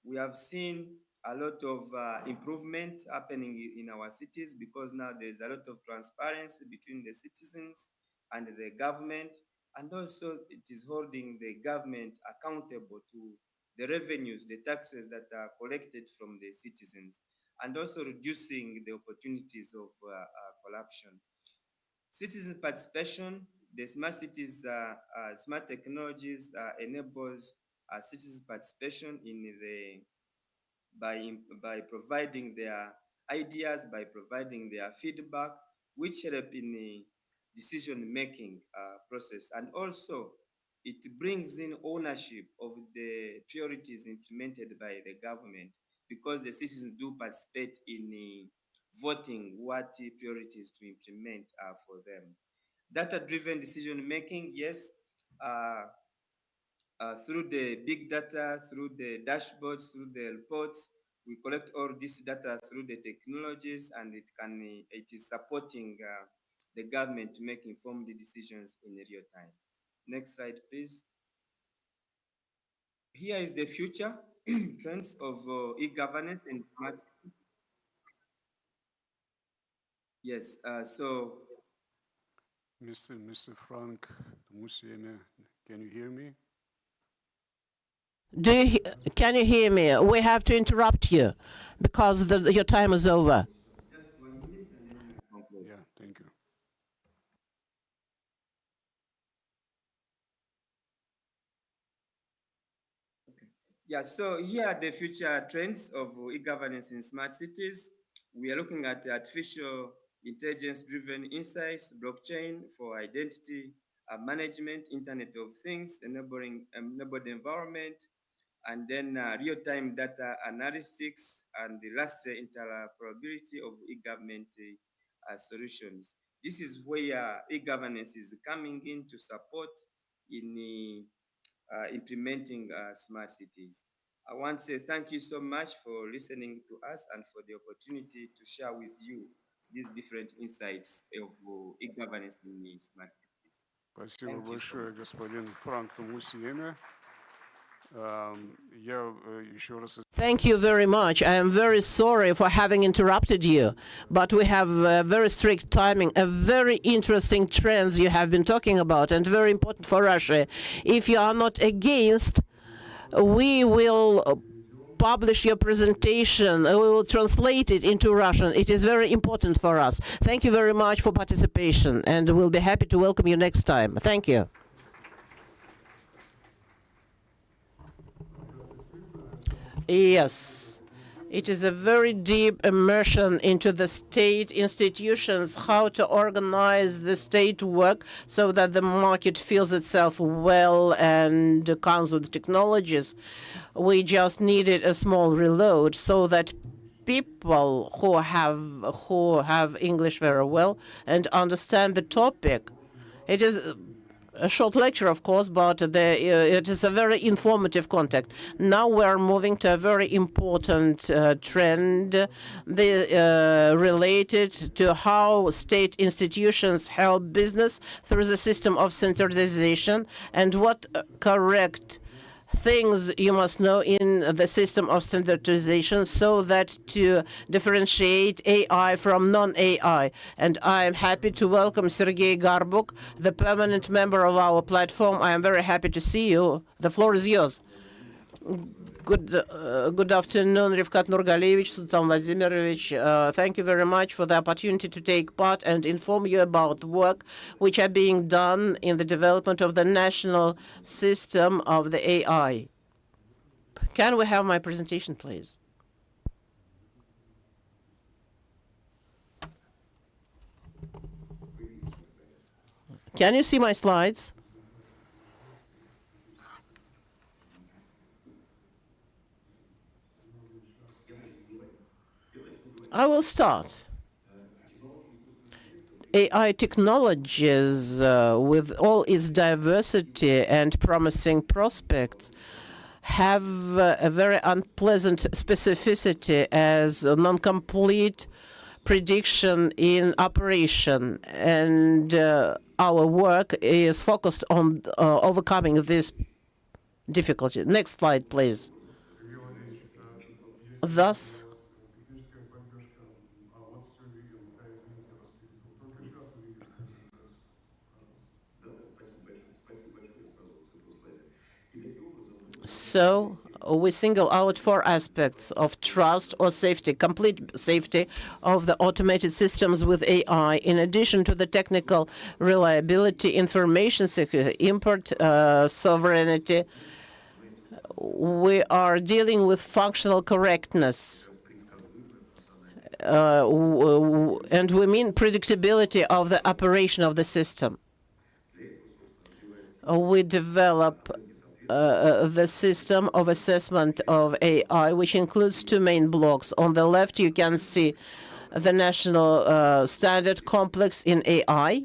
we have seen a lot of improvement happening in our cities, because now there's a lot of transparency between the citizens and the government, and also it is holding the government accountable to the revenues, the taxes that are collected from the citizens, and also reducing the opportunities of corruption. Citizen participation. The smart cities, smart technologies enables citizen participation in the by providing their ideas, by providing their feedback, which help in the decision-making process. And also, it brings in ownership of the priorities implemented by the government, because the citizens do participate in voting what priorities to implement for them. Data-driven decision-making, yes, through the big data, through the dashboards, through the reports. We collect all this data through the technologies, and it is supporting the government to make informed decisions in real time. Next slide, please. Here is the future trends of e-governance and smart. Yes, so Mr. Frank Musiene, can you hear me? Can you hear me? We have to interrupt you because your time is over. just 1 minute and then we conclude. Yeah, thank you. Yeah, so here are the future trends of e-governance in smart cities. We are looking at artificial intelligence-driven insights, blockchain for identity management, Internet of Things, enabled environment, and then real-time data analytics, and the lastly, interoperability of e-government solutions. This is where e-governance is coming in to support in implementing smart cities. I want to say thank you so much for listening to us and for the opportunity to share with you these different insights of e-governance in the smart cities. Спасибо Thank you so большое, much. господин Франк Мусиене. Я еще раз Thank you very much. I am very sorry for having interrupted you, but we have very strict timing, a very interesting trends you have been talking about, and very important for Russia. If you are not against, we will publish your presentation. We will translate it into Russian. It is very important for us. Thank you very much for participation, and we'll be happy to welcome you next time. Thank you. Yes, it is a very deep immersion into the state institutions, how to organize the state work so that the market feels itself well and comes with technologies. We just needed a small reload so that people who have English very well and understand the topic. It is a short lecture, of course, but it is a very informative contact. Now we are moving to a very important trend related to how state institutions help business through the system of standardization and what correct things you must know in the system of standardization so that to differentiate AI from non-AI. And I am happy to welcome Sergei Garbuk, the permanent member of our platform. I am very happy to see you. The floor is yours. Good afternoon, Rivkat Nurgalevich, Sultan Vladimirovich. Thank you very much for the opportunity to take part and inform you about work which are being done in the development of the national system of the AI. Can we have my presentation, please? Can you see my slides? I will start. AI technologies, with all its diversity and promising prospects, have a very unpleasant specificity as a non-complete prediction in operation. And our work is focused on overcoming this difficulty. Next slide, please. Thus, so we single out 4 aspects of trust or safety, complete safety of the automated systems with AI, in addition to the technical reliability, information security, import sovereignty. We are dealing with functional correctness. And we mean predictability of the operation of the system. We develop the system of assessment of AI, which includes 2 main blocks. On the left, you can see the national standard complex in AI.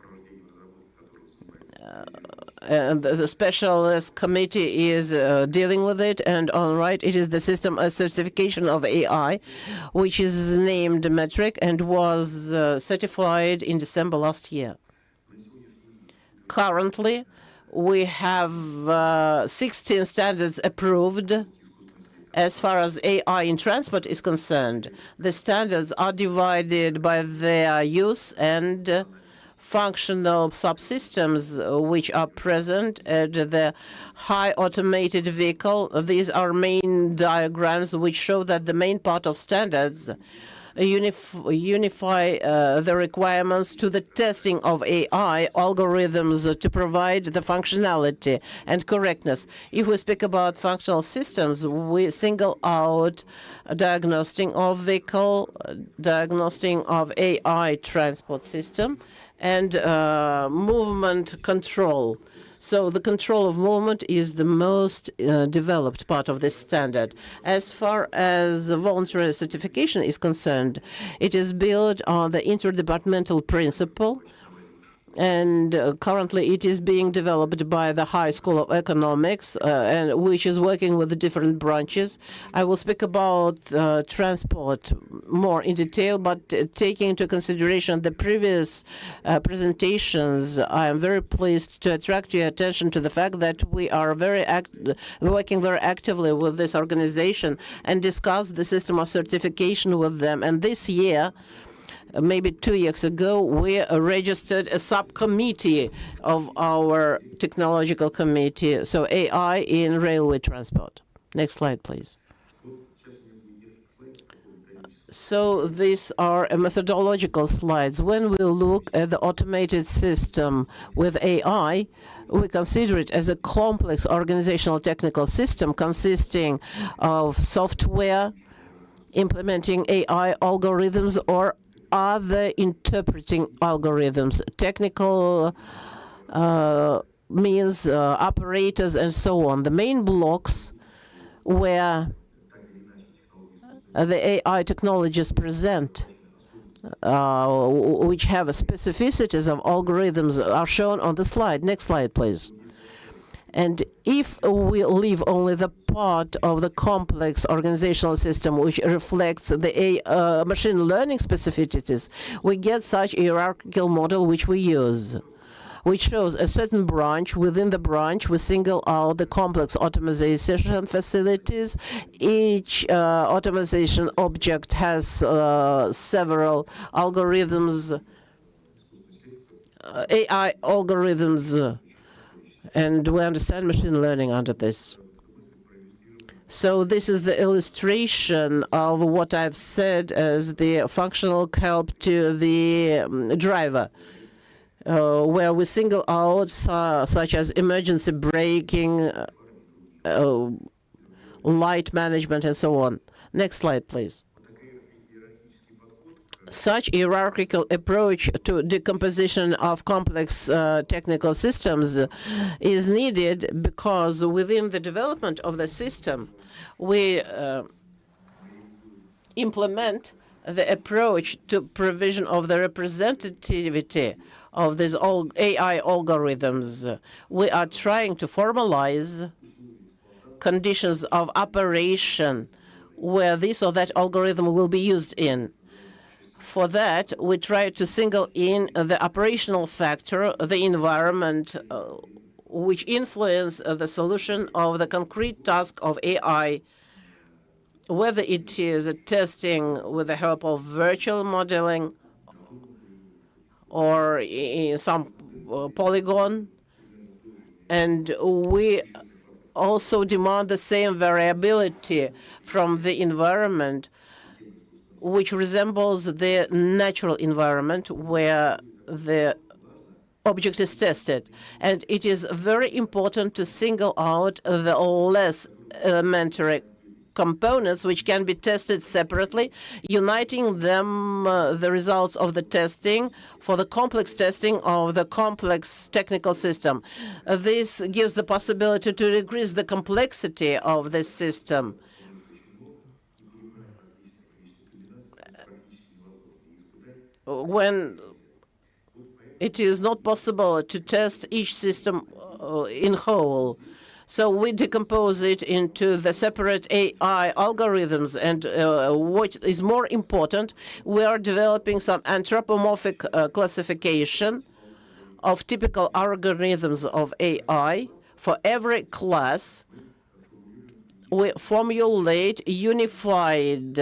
And the specialist committee is dealing with it. And on the right, it is the system of certification of AI, which is named Metric and was certified in December last year. Currently, we have 16 standards approved as far as AI in transport is concerned. The standards are divided by their use and functional subsystems which are present at the high automated vehicle. These are main diagrams which show that the main part of standards unify the requirements to the testing of AI algorithms to provide the functionality and correctness. If we speak about functional systems, we single out diagnosing of vehicle, diagnosing of AI transport system, and movement control. So the control of movement is the most developed part of this standard. As far as voluntary certification is concerned, it is built on the interdepartmental principle, and currently it is being developed by the High School of Economics, and which is working with the different branches. I will speak about transport more in detail, but taking into consideration the previous presentations, I am very pleased to attract your attention to the fact that we are working very actively with this organization and discuss the system of certification with them. And this year, maybe 2 years ago, we registered a subcommittee of our technological committee, so AI in railway transport. Next slide, please. So these are methodological slides. When we look at the automated system with AI, we consider it as a complex organizational technical system consisting of software, implementing AI algorithms, or other interpreting algorithms, technical means, operators, and so on. The main blocks where the AI technologies present which have specificities of algorithms are shown on the slide. Next slide, please. And if we leave only the part of the complex organizational system which reflects the machine learning specificities, we get such a hierarchical model which we use, which shows a certain branch. Within the branch, we single out the complex automation facilities. Each automation object has several algorithms, AI algorithms, and we understand machine learning under this. So this is the illustration of what I've said as the functional help to the driver, where we single out such as emergency braking, light management, and so on. Next slide, please. Such hierarchical approach to decomposition of complex technical systems is needed because within the development of the system, we implement the approach to provision of the representativity of these AI algorithms. We are trying to formalize conditions of operation where this or that algorithm will be used in. For that, we try to single in the operational factor, the environment, which influence the solution of the concrete task of AI, whether it is testing with the help of virtual modeling or in some polygon. And we also demand the same variability from the environment, which resembles the natural environment where the object is tested. And it is very important to single out the less elementary components which can be tested separately, uniting them the results of the testing for the complex testing of the complex technical system. This gives the possibility to decrease the complexity of the system. When it is not possible to test each system in whole. So we decompose it into the separate AI algorithms. And what is more important, we are developing some anthropomorphic classification of typical algorithms of AI. For every class, we formulate unified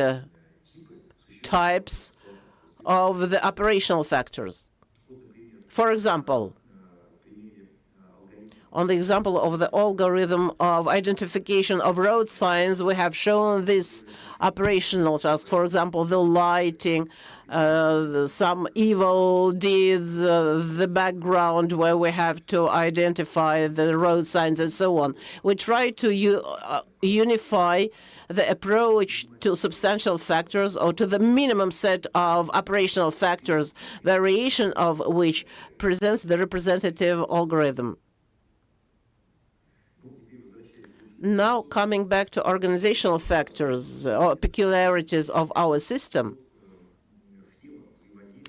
types of the operational factors. For example, on the example of the algorithm of identification of road signs, we have shown this operational task. For example, the lighting, some evil deeds, the background where we have to identify the road signs and so on. We try to unify the approach to substantial factors or to the minimum set of operational factors, variation of which presents the representative algorithm. Now, coming back to organizational factors or peculiarities of our system,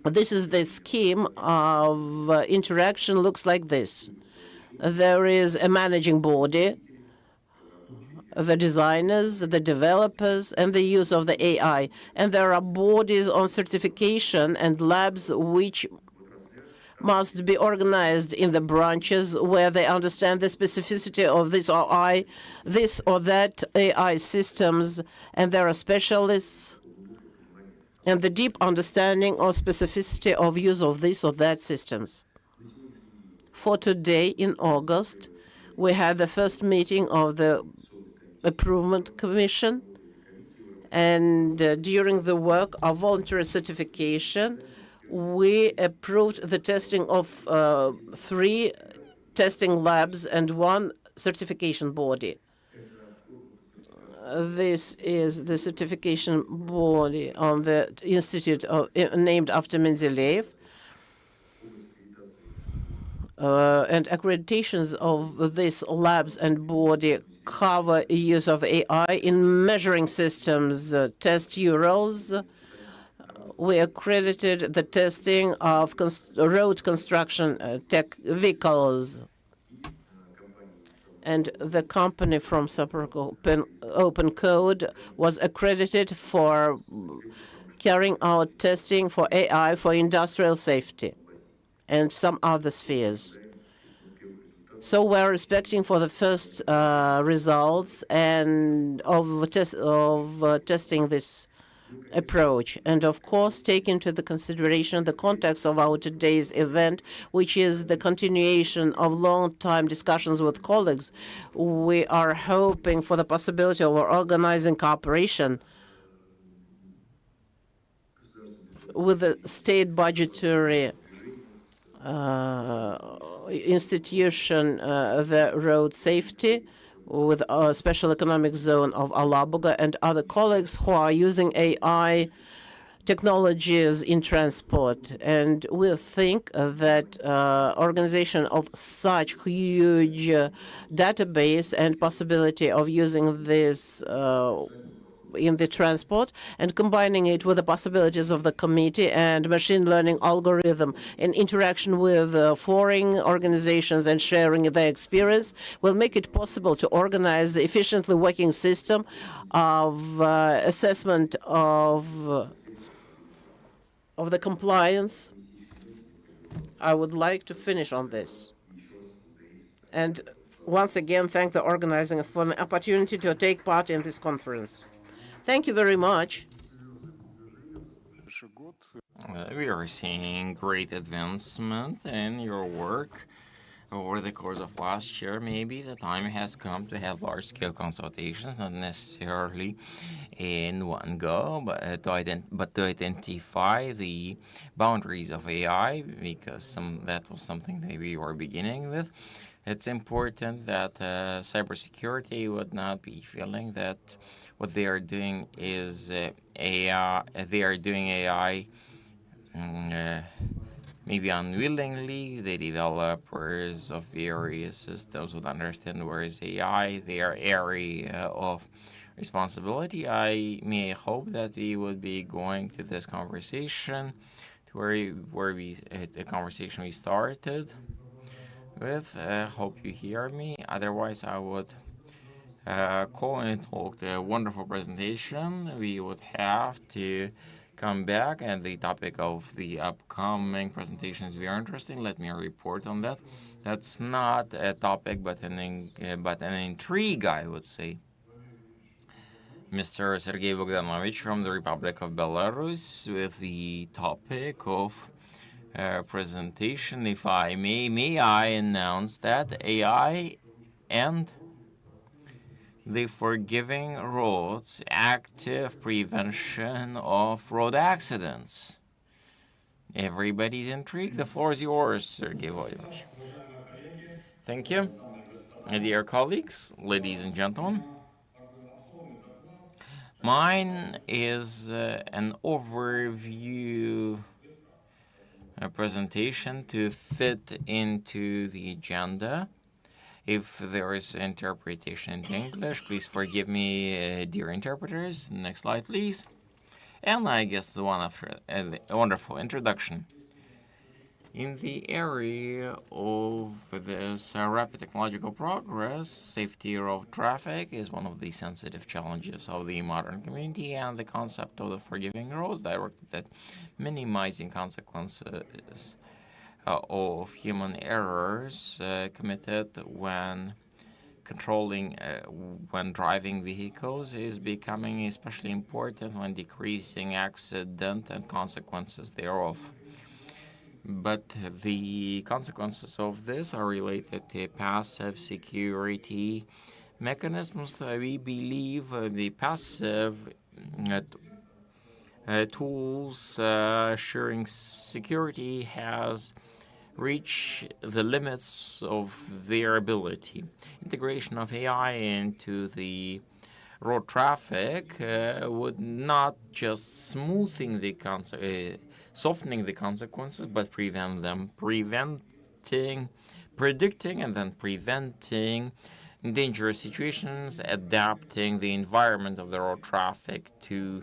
this is the scheme of interaction, looks like this. There is a managing body, the designers, the developers, and the use of the AI. And there are bodies on certification and labs which must be organized in the branches where they understand the specificity of this or that AI systems, and there are specialists and the deep understanding or specificity of use of this or that systems. For today, in August, we had the first meeting of the Improvement Commission, and during the work of voluntary certification, we approved the testing of 3 testing labs and 1 certification body. This is the certification body on the institute named after Mendeleev. And accreditations of these labs and body cover use of AI in measuring systems, test URLs, we accredited the testing of road construction tech vehicles. And the company from Open Code was accredited for carrying out testing for AI for industrial safety and some other spheres. So we're expecting for the first results and of testing this approach, and of course take into the consideration the context of our today's event, which is the continuation of long-time discussions with colleagues. We are hoping for the possibility of organizing cooperation with the state budgetary institution, the road safety, with a special economic zone of Alabuga and other colleagues who are using AI technologies in transport. And we think that organization of such huge database and possibility of using this in the transport and combining it with the possibilities of the committee and machine learning algorithm in interaction with foreign organizations and sharing their experience will make it possible to organize the efficiently working system of assessment of the compliance. I would like to finish on this. And once again, thank the organizing for the opportunity to take part in this conference. Thank you very much. We are seeing great advancement in your work over the course of last year. Maybe the time has come to have large-scale consultations, not necessarily in one go, but to identify the boundaries of AI, because that was something that we were beginning with. It's important that cybersecurity would not be feeling that what they are doing is AI. They are doing AI maybe unwillingly. The developers of various systems would understand where is AI, their area of responsibility. I may hope that we would be going to this conversation to where the conversation we started with. Hope you hear me. Otherwise, I would call and talk the wonderful presentation. We would have to come back, and the topic of the upcoming presentation is very interesting. Let me report on that. That's not a topic, but an intrigue, I would say. Mr. Sergei Bogdanovich from the Republic of Belarus with the topic of presentation. If I may I announce that AI and the forgiving roads, active prevention of road accidents. Everybody's intrigued. The floor is yours, Sergei Volyevich. Thank you. Dear colleagues, ladies and gentlemen, mine is an overview presentation to fit into the agenda. If there is interpretation into English, please forgive me, dear interpreters. Next slide, please. And I guess the one after a wonderful introduction. In the area of this rapid technological progress, safety of traffic is one of the sensitive challenges of the modern community, and the concept of the forgiving roads directed at minimizing consequences of human errors committed when driving vehicles is becoming especially important when decreasing accident and consequences thereof. But the consequences of this are related to passive security mechanisms. We believe the passive tools assuring security has reached the limits of their ability. Integration of AI into the road traffic would not just softening the consequences, but predicting and then preventing dangerous situations, adapting the environment of the road traffic to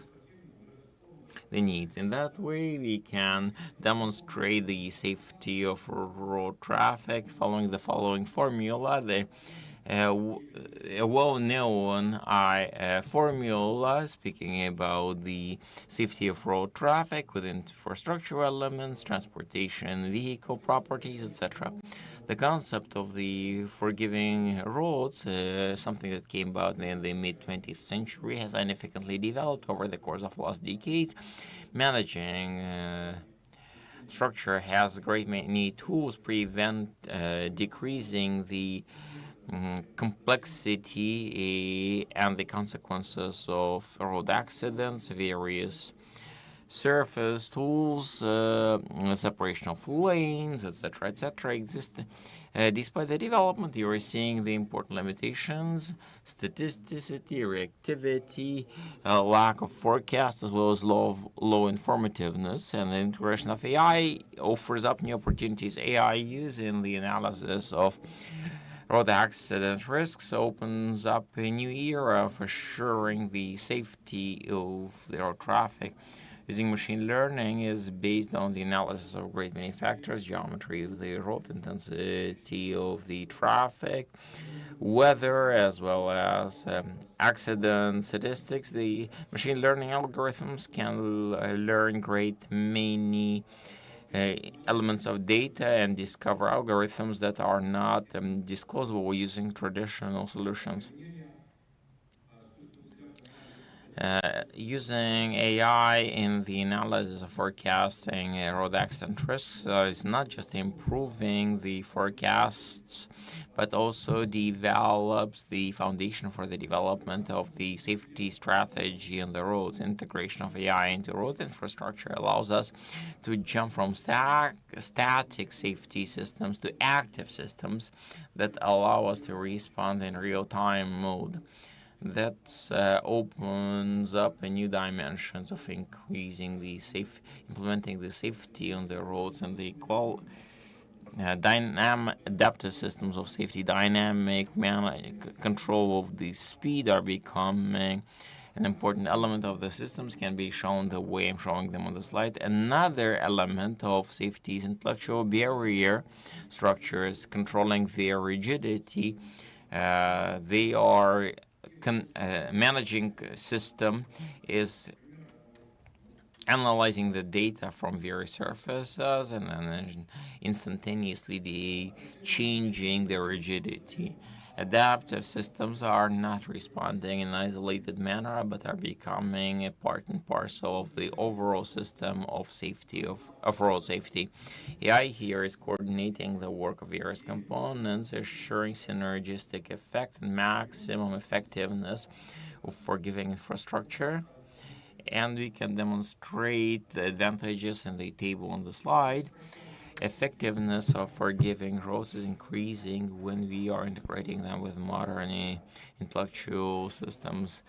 the needs. In that way, we can demonstrate the safety of road traffic following the following formula. A well-known formula speaking about the safety of road traffic with infrastructure elements, transportation, vehicle properties, etc. The concept of the forgiving roads, something that came about in the mid-20th century, has significantly developed over the course of last decade. Managing structure has great many tools prevent decreasing the complexity and the consequences of road accidents, various surface tools, separation of lanes, etc., exist. Despite the development, you are seeing the important limitations, statisticity, reactivity, lack of forecast, as well as low informativeness, and the integration of AI offers up new opportunities. AI use in the analysis of road accident risks opens up a new era for assuring the safety of the road traffic. Using machine learning is based on the analysis of great many factors: geometry of the road, intensity of the traffic, weather, as well as accident statistics. The machine learning algorithms can learn great many elements of data and discover algorithms that are not disclosable using traditional solutions. Using AI in the analysis of forecasting road accident risks is not just improving the forecasts, but also develops the foundation for the development of the safety strategy on the roads. Integration of AI into road infrastructure allows us to jump from static safety systems to active systems that allow us to respond in real-time mode. That opens up a new dimensions of increasing the implementing the safety on the roads and the dynamic adaptive systems of safety. Dynamic control of the speed are becoming an important element of the systems, can be shown the way I'm showing them on the slide. Another element of safety is intellectual barrier structures, controlling their rigidity. They are managing system is analyzing the data from various surfaces and then instantaneously changing the rigidity. Adaptive systems are not responding in an isolated manner, but are becoming a part and parcel of the overall system of safety, of road safety. AI here is coordinating the work of various components, assuring synergistic effect and maximum effectiveness of forgiving infrastructure. And we can demonstrate the advantages in the table on the slide. Effectiveness of forgiving roads is increasing when we are integrating them with modern intellectual systems.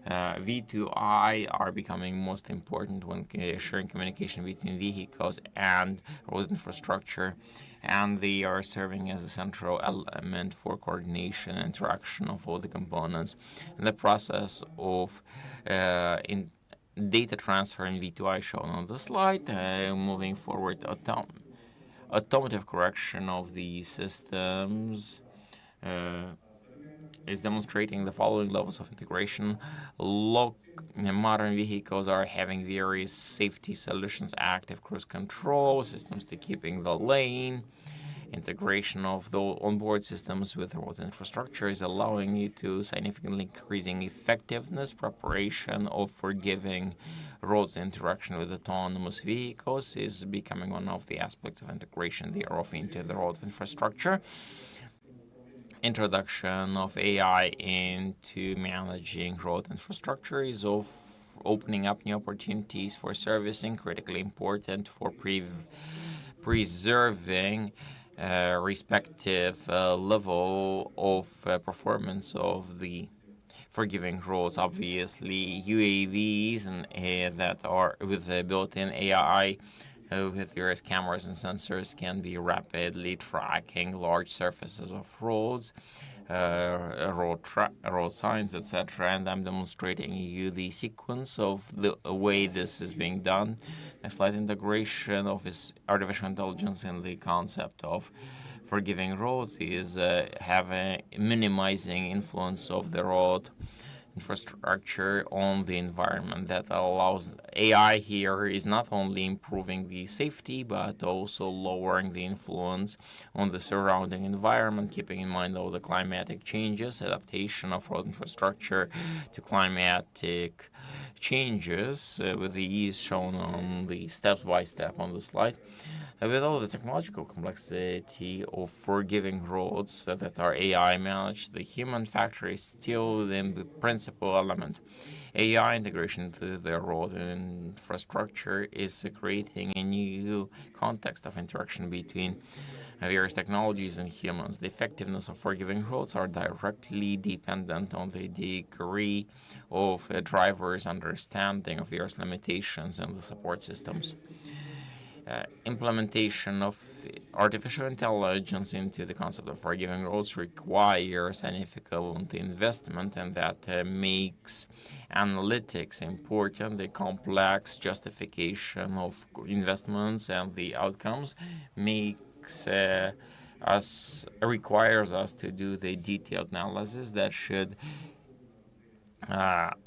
V2I are becoming most important when assuring communication between vehicles and road infrastructure, and they are serving as a central element for coordination and interaction of all the components. In the process of data transfer in V2I shown on the slide, moving forward, automotive correction of the systems is demonstrating the following levels of integration. Modern vehicles are having various safety solutions: active cruise control systems to keeping the lane. Integration of the onboard systems with road infrastructure is allowing you to significantly increasing effectiveness. Preparation of forgiving roads interaction with autonomous vehicles is becoming one of the aspects of integration thereof into the road infrastructure. Introduction of AI into managing road infrastructure is opening up new opportunities for servicing, critically important for preserving respective level of performance of the forgiving roads. Obviously, UAVs and that are with the built-in AI with various cameras and sensors can be rapidly tracking large surfaces of roads. road signs, etc. And I'm demonstrating you the sequence of the way this is being done. A slight integration of this artificial intelligence in the concept of forgiving roads is having minimizing influence of the road infrastructure on the environment. That allows AI here is not only improving the safety but also lowering the influence on the surrounding environment, keeping in mind all the climatic changes, adaptation of road infrastructure to climatic changes, with the ease shown on the step by step on the slide. With all the technological complexity of forgiving roads that are AI managed, the human factor is still the principal element. AI integration into the road infrastructure is creating a new context of interaction between various technologies and humans. The effectiveness of forgiving roads are directly dependent on the degree of a driver's understanding of various limitations and the support systems. Implementation of artificial intelligence into the concept of forgiving roads requires significant investment, and that makes analytics important. The complex justification of investments and the outcomes requires us to do the detailed analysis that should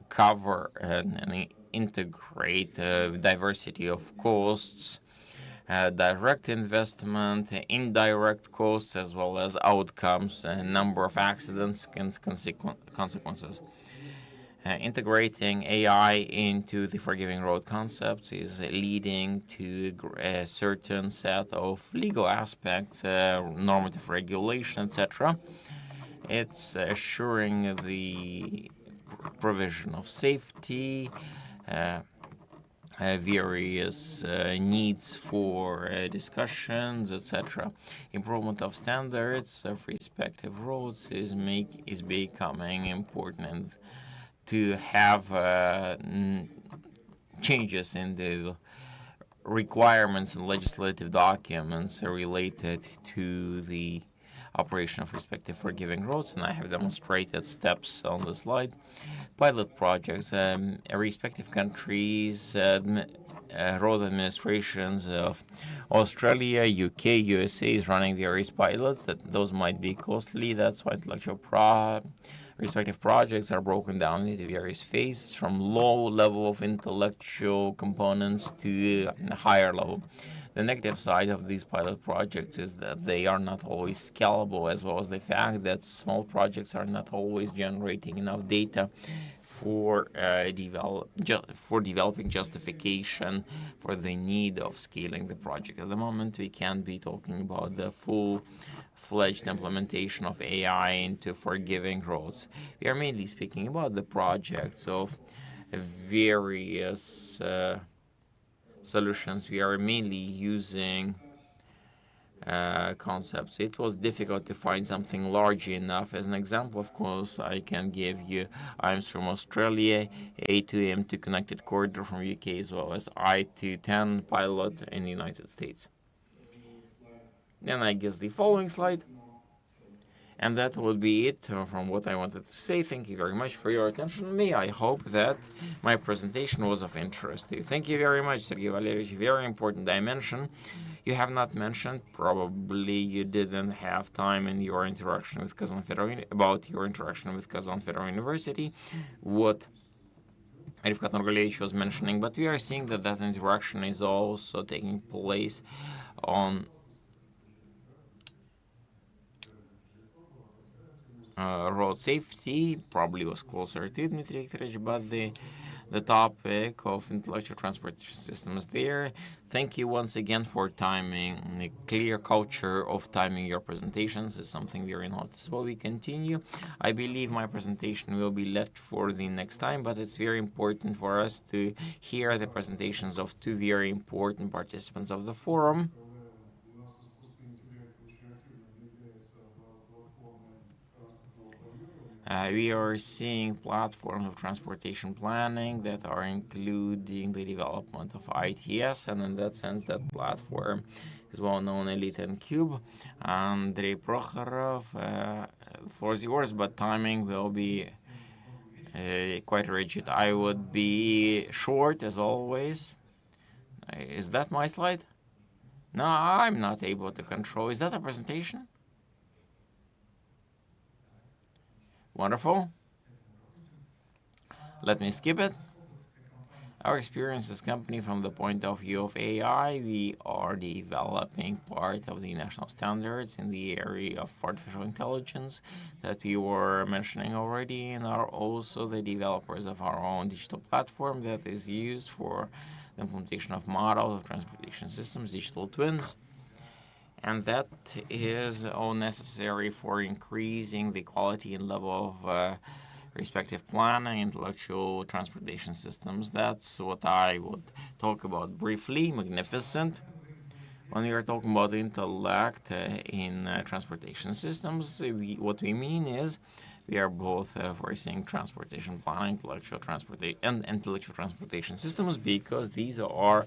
cover and integrate diversity of costs, direct investment, indirect costs, as well as outcomes, number of accidents and consequences. Integrating AI into the forgiving road concepts is leading to a certain set of legal aspects, normative regulation, etc. It's assuring the provision of safety, various needs for discussions, etc. Improvement of standards of respective roads is becoming important to have changes in the requirements and legislative documents related to the operation of respective forgiving roads, and I have demonstrated steps on the slide. Pilot projects, respective countries, road administrations of Australia, UK, USA is running various pilots. Those might be costly. That's why respective projects are broken down into various phases, from low level of intellectual components to higher level. The negative side of these pilot projects is that they are not always scalable, as well as the fact that small projects are not always generating enough data for developing justification for the need of scaling the project. At the moment, we can't be talking about the full-fledged implementation of AI into forgiving roads. We are mainly speaking about the projects of various solutions. We are mainly using concepts. It was difficult to find something large enough. As an example, of course, I can give you I'm from Australia, A2M2 connected corridor from UK, as well as I210 pilot in the United States. And I guess the following slide. And that would be it from what I wanted to say. Thank you very much for your attention to me. I hope that my presentation was of interest to you. Thank you very much, Sergey Valerievich. Very important dimension you have not mentioned. Probably you didn't have time in your interaction with Kazan Federal University, what Rivkat Nurgalevich was mentioning, but we are seeing that interaction is also taking place on road safety. Probably was closer to Dmitry Viktorovich, but the topic of intellectual transportation systems there. Thank you once again for timing. A clear culture of timing your presentations is something very noticeable. We continue. I believe my presentation will be left for the next time, but it's very important for us to hear the presentations of two very important participants of the forum. We are seeing platforms of transportation planning that are including the development of ITS, and in that sense, that platform is well known, Elite and Cube. Andrei Prokhorov, the floor is yours, but timing will be quite rigid. I would be short as always. Is that my slide? No, I'm not able to control. Is that a presentation? Wonderful. Let me skip it. Our experience as company from the point of view of AI, we are developing part of the national standards in the area of artificial intelligence that we were mentioning already, and are also the developers of our own digital platform that is used for the implementation of models of transportation systems, digital twins. And that is all necessary for increasing the quality and level of respective planning, intellectual transportation systems. That's what I would talk about briefly. Magnificent. When we are talking about intellect in transportation systems, what we mean is we are both foreseeing transportation planning, intellectual transportation systems, because these are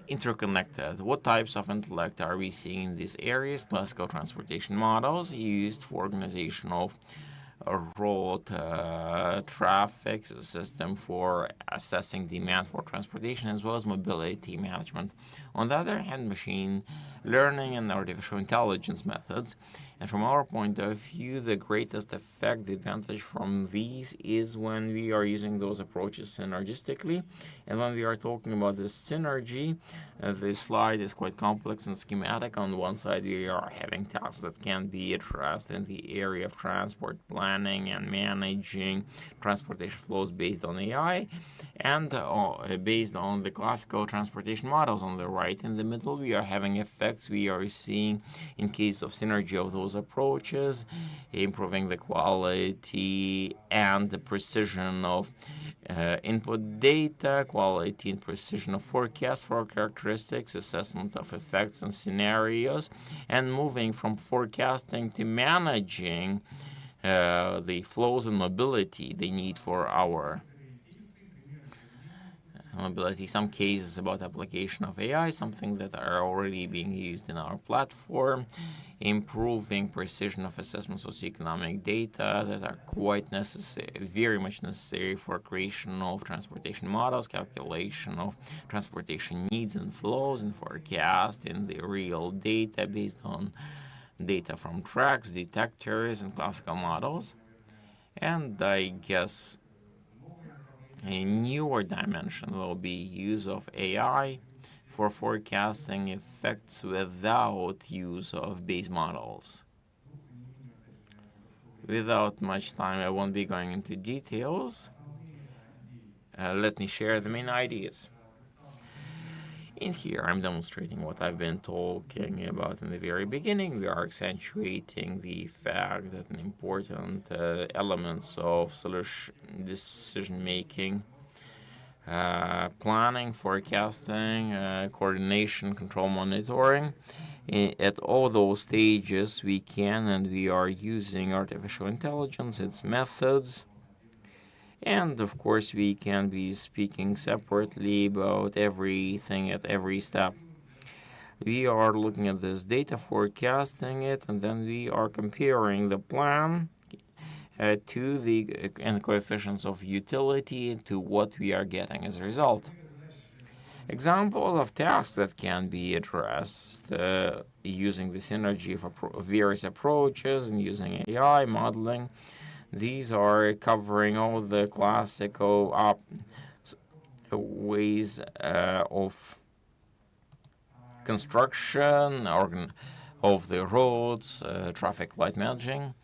interconnected. What types of intellect are we seeing in these areas? Classical transportation models used for organization of road traffic system for assessing demand for transportation, as well as mobility management. On the other hand, machine learning and artificial intelligence methods. And from our point of view, the greatest effect, the advantage from these is when we are using those approaches synergistically. And when we are talking about this synergy, this slide is quite complex and schematic. On one side, we are having tasks that can be addressed in the area of transport planning and managing transportation flows based on AI, and based on the classical transportation models on the right. In the middle, we are having effects we are seeing in case of synergy of those approaches, improving the quality and the precision of input data, quality and precision of forecast for characteristics, assessment of effects and scenarios, and moving from forecasting to managing the flows and mobility they need for our mobility. Some cases about application of AI, something that are already being used in our platform, improving precision of assessment socioeconomic data that are quite necessary, very much necessary for creation of transportation models, calculation of transportation needs and flows, and forecast in the real data based on data from tracks, detectors, and classical models. And I guess a newer dimension will be use of AI for forecasting effects without use of base models. Without much time, I won't be going into details. Let me share the main ideas. In here, I'm demonstrating what I've been talking about in the very beginning. We are accentuating the fact that an important elements of decision-making, planning, forecasting, coordination, control, monitoring. At all those stages, we can and we are using artificial intelligence, its methods. And of course, we can be speaking separately about everything at every step. We are looking at this data, forecasting it, and then we are comparing the plan to the and coefficients of utility to what we are getting as a result. Examples of tasks that can be addressed using the synergy of various approaches and using AI modeling. These are covering all the classical ways of construction of the roads, traffic light managing.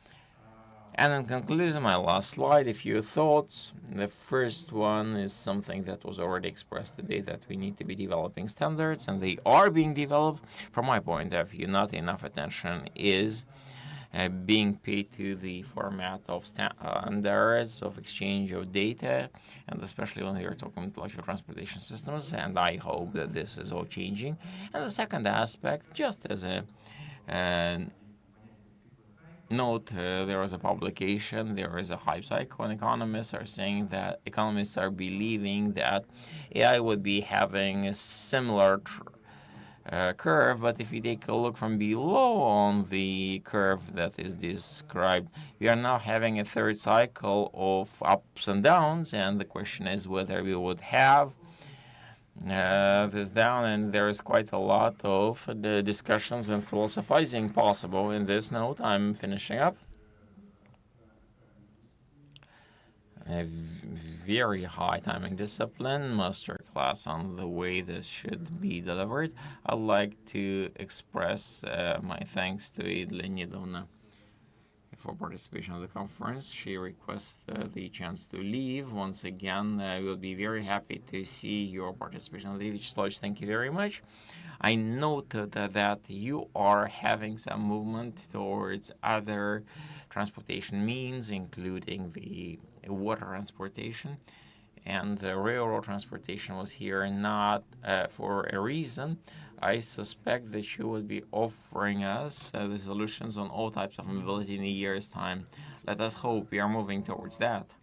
And in conclusion, my last slide, a few thoughts. The first one is something that was already expressed today, that we need to be developing standards, and they are being developed. From my point of view, not enough attention is being paid to the format of standards of exchange of data, and especially when we are talking intellectual transportation systems, and I hope that this is all changing. And the second aspect, just as a note, there was a publication, there is a hype cycle, and economists are believing that AI would be having a similar curve, but if you take a look from below on the curve that is described, we are now having a third cycle of ups and downs, and the question is whether we would have this down, and there is quite a lot of discussions and philosophizing possible in this note. I'm finishing up. A very high timing discipline, masterclass on the way this should be delivered. I'd like to express my thanks to Leonidovna for participation in the conference. She requests the chance to leave. Once again, I will be very happy to see your participation. Vyacheslav, thank you very much. I noted that you are having some movement towards other transportation means, including the water transportation. And the railroad transportation was here not for a reason. I suspect that you would be offering us the solutions on all types of mobility in a year's time. Let us hope we are moving towards that.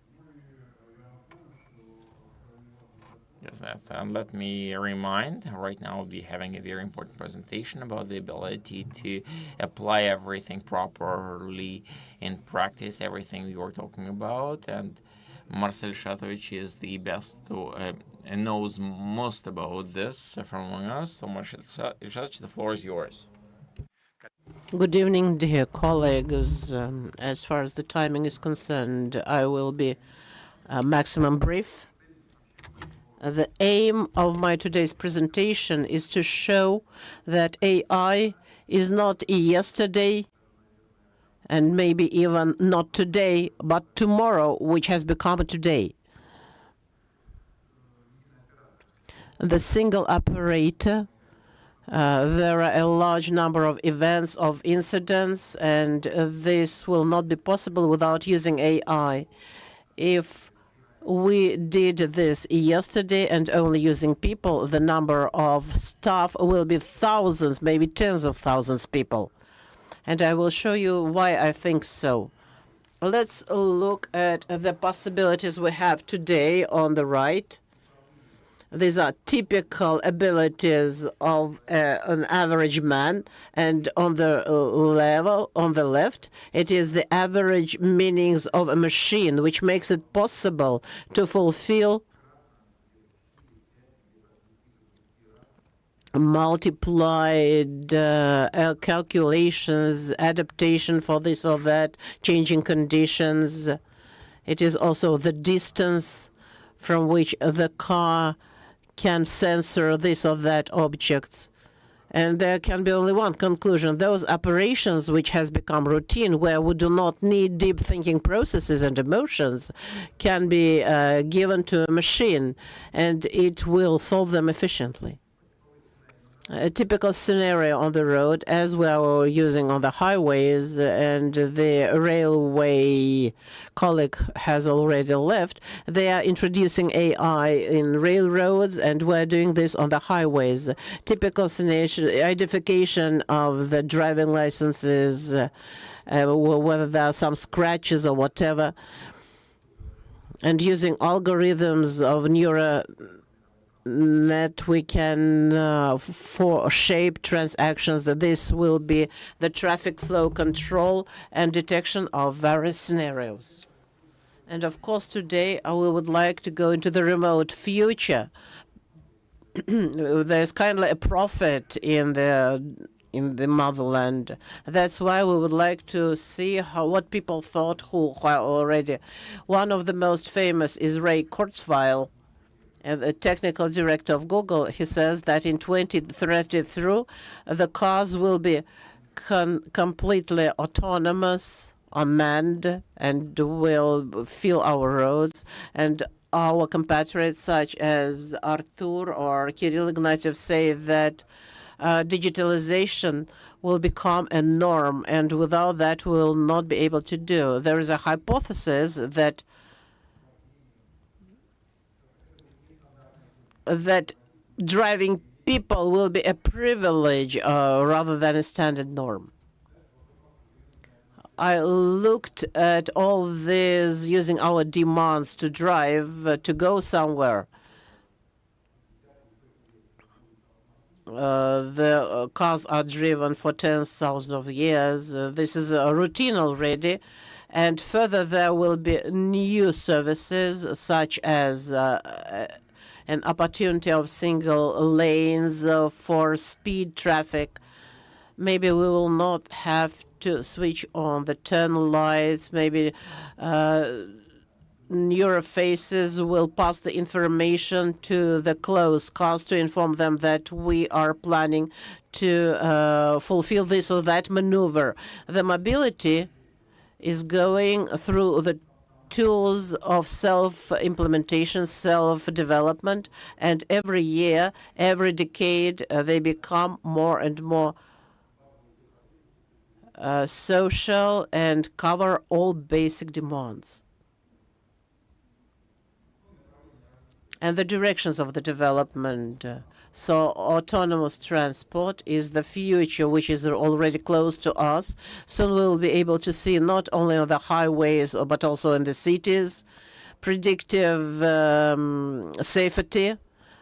Just that. And let me remind, right now we'll be having a very important presentation about the ability to apply everything properly in practice, everything we were talking about. And Marcel Shatovich is the best and knows most about this from among us. So Marcel Shatovich, the floor is yours. Good evening, dear colleagues. As far as the timing is concerned, I will be maximum brief. The aim of my today's presentation is to show that AI is not yesterday and maybe even not today, but tomorrow, which has become today. The single operator, there are a large number of events, of incidents, and this will not be possible without using AI. If we did this yesterday and only using people, the number of staff will be thousands, maybe tens of thousands people. And I will show you why I think so. Let's look at the possibilities we have today on the right. These are typical abilities of an average man, and on the left, it is the average meanings of a machine, which makes it possible to fulfill multiplied calculations, adaptation for this or that, changing conditions. It is also the distance from which the car can censor this or that objects. And there can be only one conclusion. Those operations which has become routine, where we do not need deep thinking processes and emotions, can be given to a machine, and it will solve them efficiently. A typical scenario on the road, as we are using on the highways, and the railway colleague has already left, they are introducing AI in railroads, and we're doing this on the highways. Typical scenario, identification of the driving licenses, whether there are some scratches or whatever, and using algorithms of neural net, we can for shape transactions. This will be the traffic flow control and detection of various scenarios. And of course, today we would like to go into the remote future. There's kindly a prophet in the motherland. That's why we would like to see what people thought who are already. One of the most famous is Ray Kurzweil, the technical director of Google. He says that in 2033, the cars will be completely autonomous, unmanned, and will fill our roads. And our compatriots such as Artur or Kirill Ignatiev say that digitalization will become a norm, and without that we will not be able to do. There is a hypothesis that driving people will be a privilege rather than a standard norm. I looked at all this using our demands to drive, to go somewhere. The cars are driven for tens of thousands of years. This is a routine already. And further, there will be new services such as an opportunity of single lanes for speed traffic. Maybe we will not have to switch on the turn lights. Maybe neurofaces will pass the information to the closed cars to inform them that we are planning to fulfill this or that maneuver. The mobility is going through the tools of self-implementation, self-development, and every year, every decade, they become more and more social and cover all basic demands. And the directions of the development. So autonomous transport is the future, which is already close to us. Soon we will be able to see not only on the highways, but also in the cities. Predictive safety.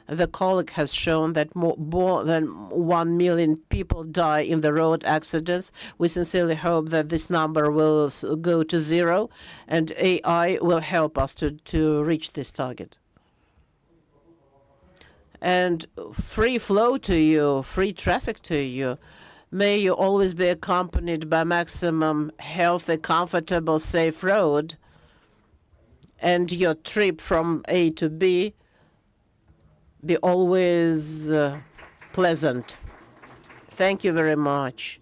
The colleague has shown that more than 1 million people die in the road accidents. We sincerely hope that this number will go to zero, and AI will help us to reach this target. And free flow to you, free traffic to you. May you always be accompanied by maximum healthy, comfortable, safe road, and your trip from A to B be always pleasant. Thank you very much.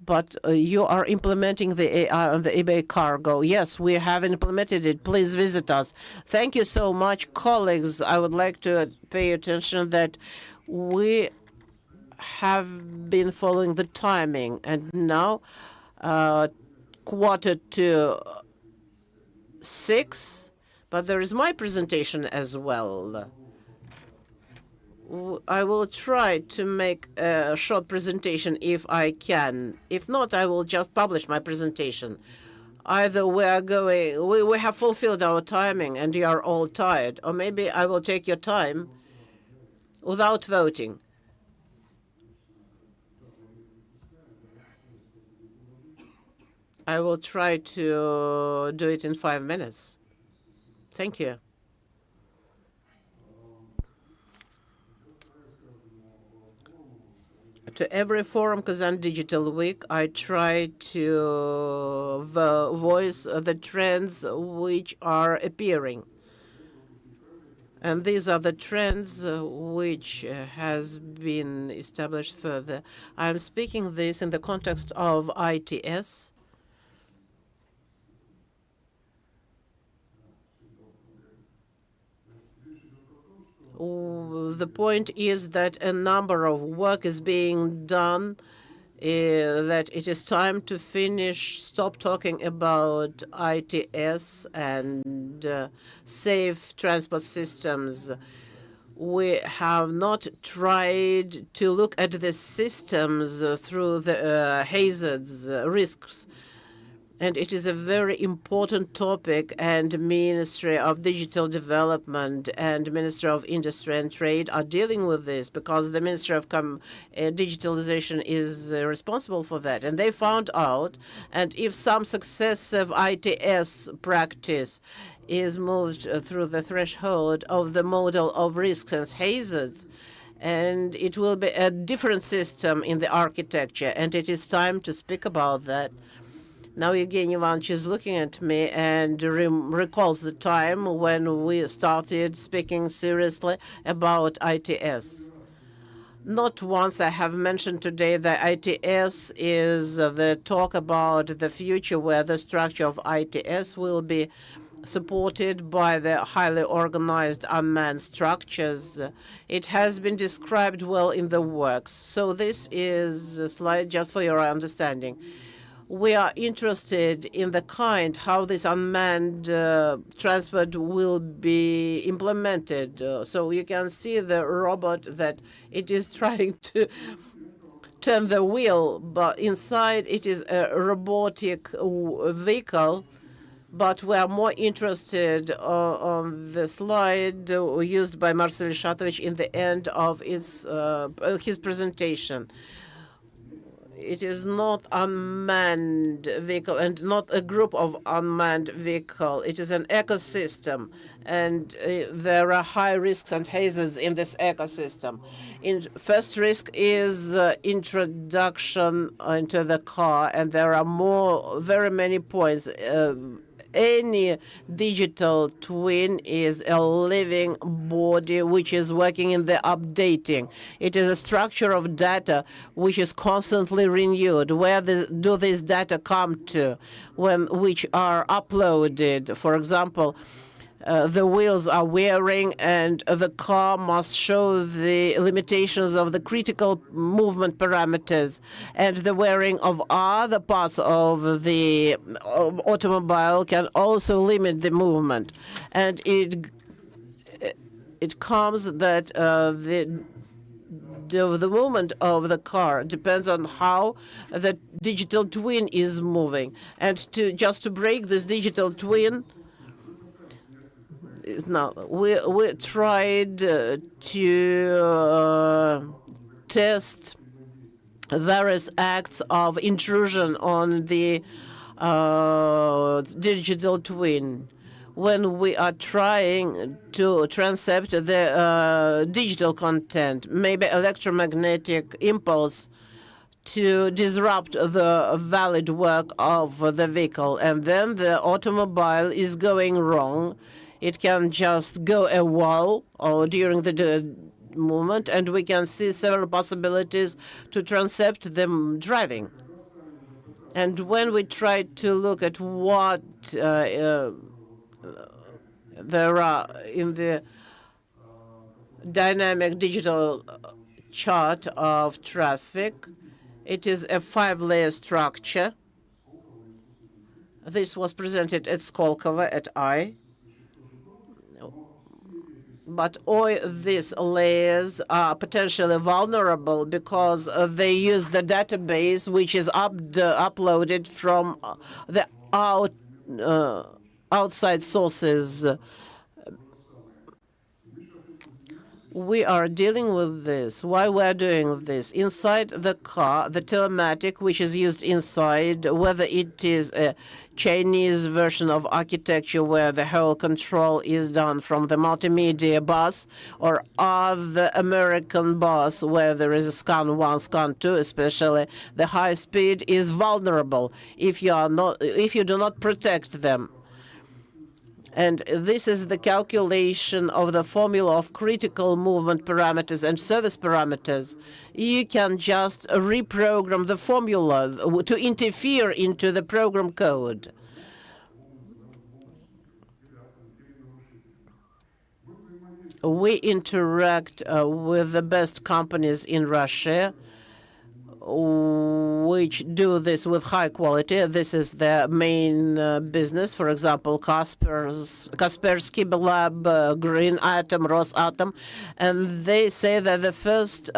But you are implementing the AI on the eBay cargo. Yes, we have implemented it. Please visit us. Thank you so much, colleagues. I would like to pay attention that we have been following the timing, and now 5:45, but there is my presentation as well. I will try to make a short presentation if I can. If not, I will just publish my presentation. Either we have fulfilled our timing and you are all tired, or maybe I will take your time without voting. I will try to do it in 5 minutes. Thank you. To every forum Kazan Digital Week, I try to voice the trends which are appearing. And these are the trends which has been established further. I'm speaking this in the context of ITS. The point is that a number of work is being done, that it is time to finish, stop talking about ITS and safe transport systems. We have not tried to look at the systems through the hazards, risks. And it is a very important topic, and Ministry of Digital Development and Ministry of Industry and Trade are dealing with this because the Ministry of Digitalization is responsible for that. And they found out, and if some successive ITS practice is moved through the threshold of the model of risks and hazards, and it will be a different system in the architecture, and it is time to speak about that. Now Evgeny Ivanovich is looking at me and recalls the time when we started speaking seriously about ITS. Not once I have mentioned today that ITS is the talk about the future where the structure of ITS will be supported by the highly organized unmanned structures. It has been described well in the works. So this is a slide just for your understanding. We are interested in the how this unmanned transport will be implemented. So you can see the robot that it is trying turn the wheel, but inside it is a robotic vehicle. But we are more interested on the slide used by Marcel Shatovich in the end of his presentation. It is not unmanned vehicle and not a group of unmanned vehicle. It is an ecosystem, and there are high risks and hazards in this ecosystem. First risk is introduction into the car, and there are very many points. Any digital twin is a living body which is working in the updating. It is a structure of data which is constantly renewed. Where do these data come to which are uploaded? For example, the wheels are wearing, and the car must show the limitations of the critical movement parameters, and the wearing of other parts of the automobile can also limit the movement. And it comes that the movement of the car depends on how the digital twin is moving. And just to break this digital twin, now, we tried to test various acts of intrusion on the digital twin. When we are trying to transcept the digital content, maybe electromagnetic impulse to disrupt the valid work of the vehicle, and then the automobile is going wrong. It can just go a wall or during the movement, and we can see several possibilities to transept them driving. And when we try to look at what there are in the dynamic digital chart of traffic, it is a 5-layer structure. This was presented at Skolkovo at I. But all these layers are potentially vulnerable because they use the database which is uploaded from the outside sources. We are dealing with this. Why we are doing this? Inside the car, the telematic, which is used inside, whether it is a Chinese version of architecture where the whole control is done from the multimedia bus, or other American bus where there is a scan 1, scan 2, especially the high speed, is vulnerable if you do not protect them. And this is the calculation of the formula of critical movement parameters and service parameters. You can just reprogram the formula to interfere into the program code. We interact with the best companies in Russia, which do this with high quality. This is their main business. For example, Kaspersky Lab, Green Atom, Rosatom. And they say that the first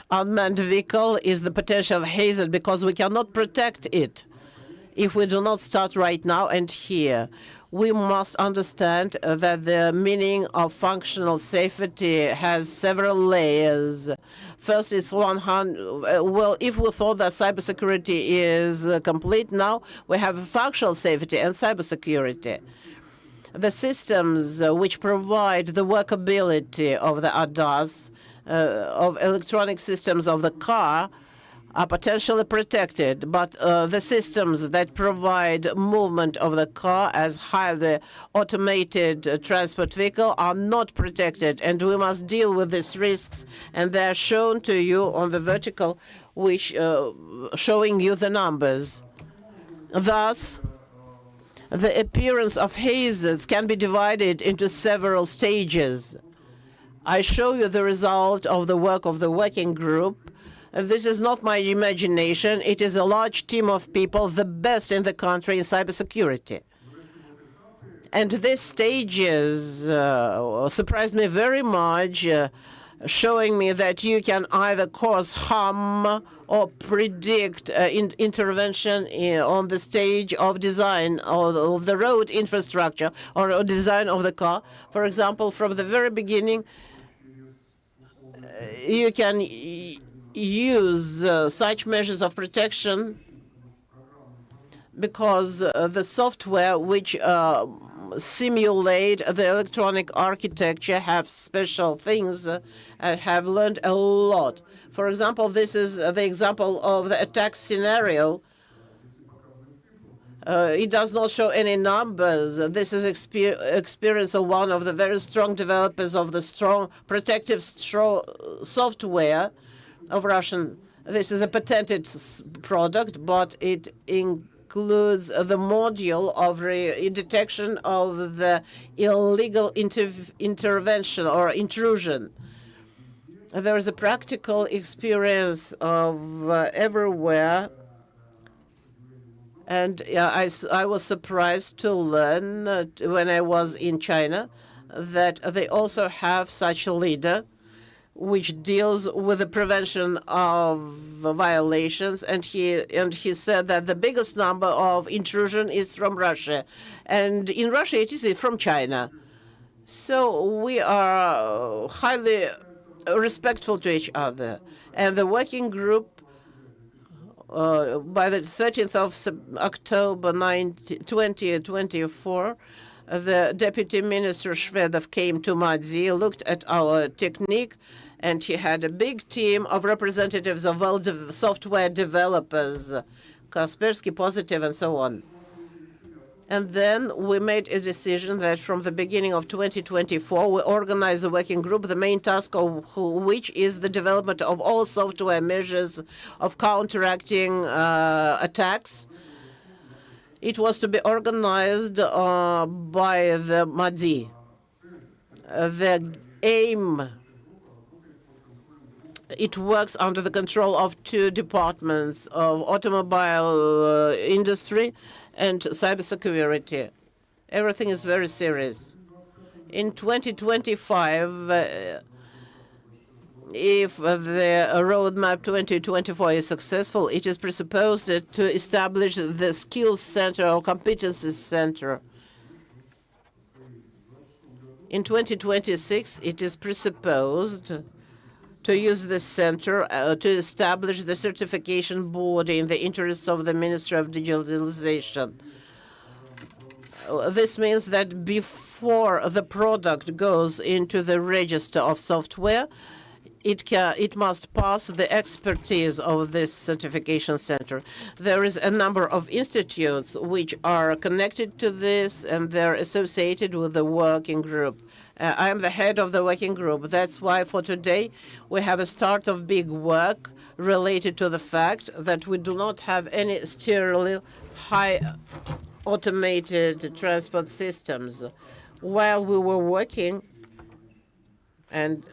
unmanned vehicle is the potential hazard because we cannot protect it if we do not start right now and here. We must understand that the meaning of functional safety has several layers. First, it's 100. Well, if we thought that cybersecurity is complete, now we have functional safety and cybersecurity. The systems which provide the workability of the ADAS, of electronic systems of the car, are potentially protected, but the systems that provide movement of the car as highly automated transport vehicle are not protected, and we must deal with these risks, and they are shown to you on the vertical, which showing you the numbers. Thus, the appearance of hazards can be divided into several stages. I show you the result of the work of the working group. This is not my imagination. It is a large team of people, the best in the country in cybersecurity. And these stages surprised me very much. showing me that you can either cause harm or predict intervention on the stage of design of the road infrastructure or design of the car. For example, from the very beginning, you can use such measures of protection because the software which simulate the electronic architecture have special things and have learned a lot. For example, this is the example of the attack scenario. It does not show any numbers. This is experience of one of the very strong developers of the strong protective software of Russian. This is a patented product, but it includes the module of detection of the illegal intervention or intrusion. There is a practical experience of everywhere. And I was surprised to learn when I was in China that they also have such a leader which deals with the prevention of violations. And he said that the biggest number of intrusion is from Russia. And in Russia, it is from China. So we are highly respectful to each other. And the working group by the 13th of October 2024, the Deputy Minister Shvedov came to Madzi, looked at our technique, and he had a big team of representatives of all software developers, Kaspersky, Positive, and so on. And then we made a decision that from the beginning of 2024, we organize a working group, the main task of which is the development of all software measures of counteracting attacks. It was to be organized by the MADI. The aim, it works under the control of two departments of automobile industry and cybersecurity. Everything is very serious. In 2025, if the roadmap 2024 is successful, it is presupposed to establish the skills center or competencies center. In 2026, it is presupposed to use the center to establish the certification board in the interests of the Ministry of Digitalization. This means that before the product goes into the register of software, it must pass the expertise of this certification center. There is a number of institutes which are connected to this, and they're associated with the working group. I am the head of the working group. That's why for today we have a start of big work related to the fact that we do not have any sterile high automated transport systems. While we were working, and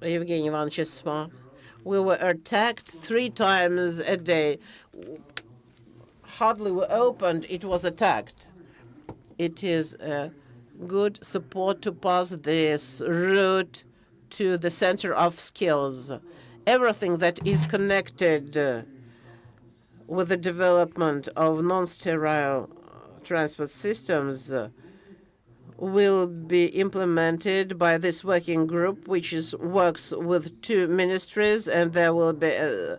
Evgeny Ivanovich, we were attacked 3 times a day. Hardly we opened, it was attacked. It is good support to pass this route to the center of skills. Everything that is connected with the development of non-sterile transport systems will be implemented by this working group, which works with 2 ministries, and there will be a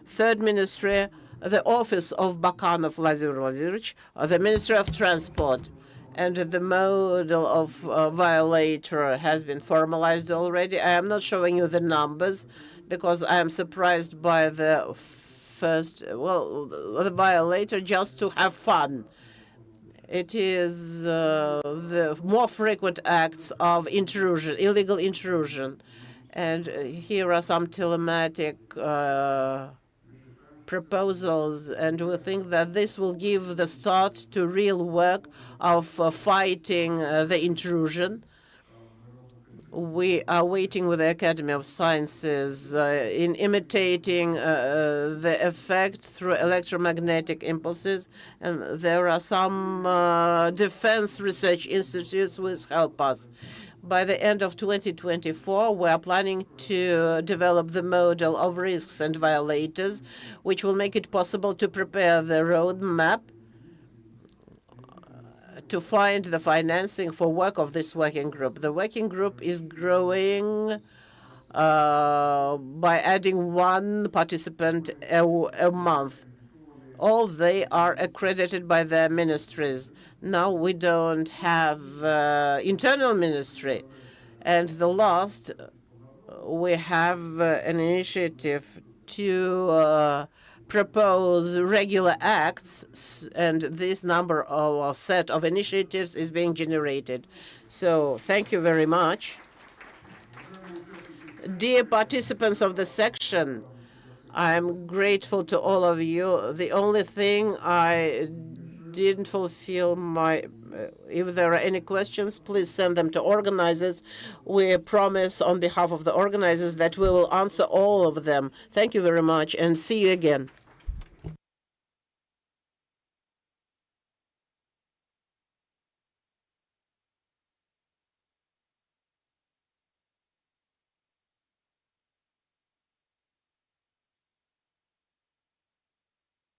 3rd ministry, the office of Bakanov Vladimir Vladimirovich, the Ministry of Transport. And the model of violator has been formalized already. I am not showing you the numbers because I am surprised by the the violator just to have fun. It is the more frequent acts of intrusion, illegal intrusion. And here are some telematic proposals, and we think that this will give the start to real work of fighting the intrusion. We are waiting with the Academy of Sciences in imitating the effect through electromagnetic impulses, and there are some defense research institutes which help us. By the end of 2024, we are planning to develop the model of risks and violators, which will make it possible to prepare the roadmap to find the financing for work of this working group. The working group is growing by adding one participant a month. All they are accredited by their ministries. Now we don't have internal ministry. And the last, we have an initiative to propose regular acts, and this number or set of initiatives is being generated. So thank you very much. Dear participants of the section, I'm grateful to all of you. The only thing I didn't fulfill if there are any questions, please send them to organizers. We promise on behalf of the organizers that we will answer all of them. Thank you very much and see you again.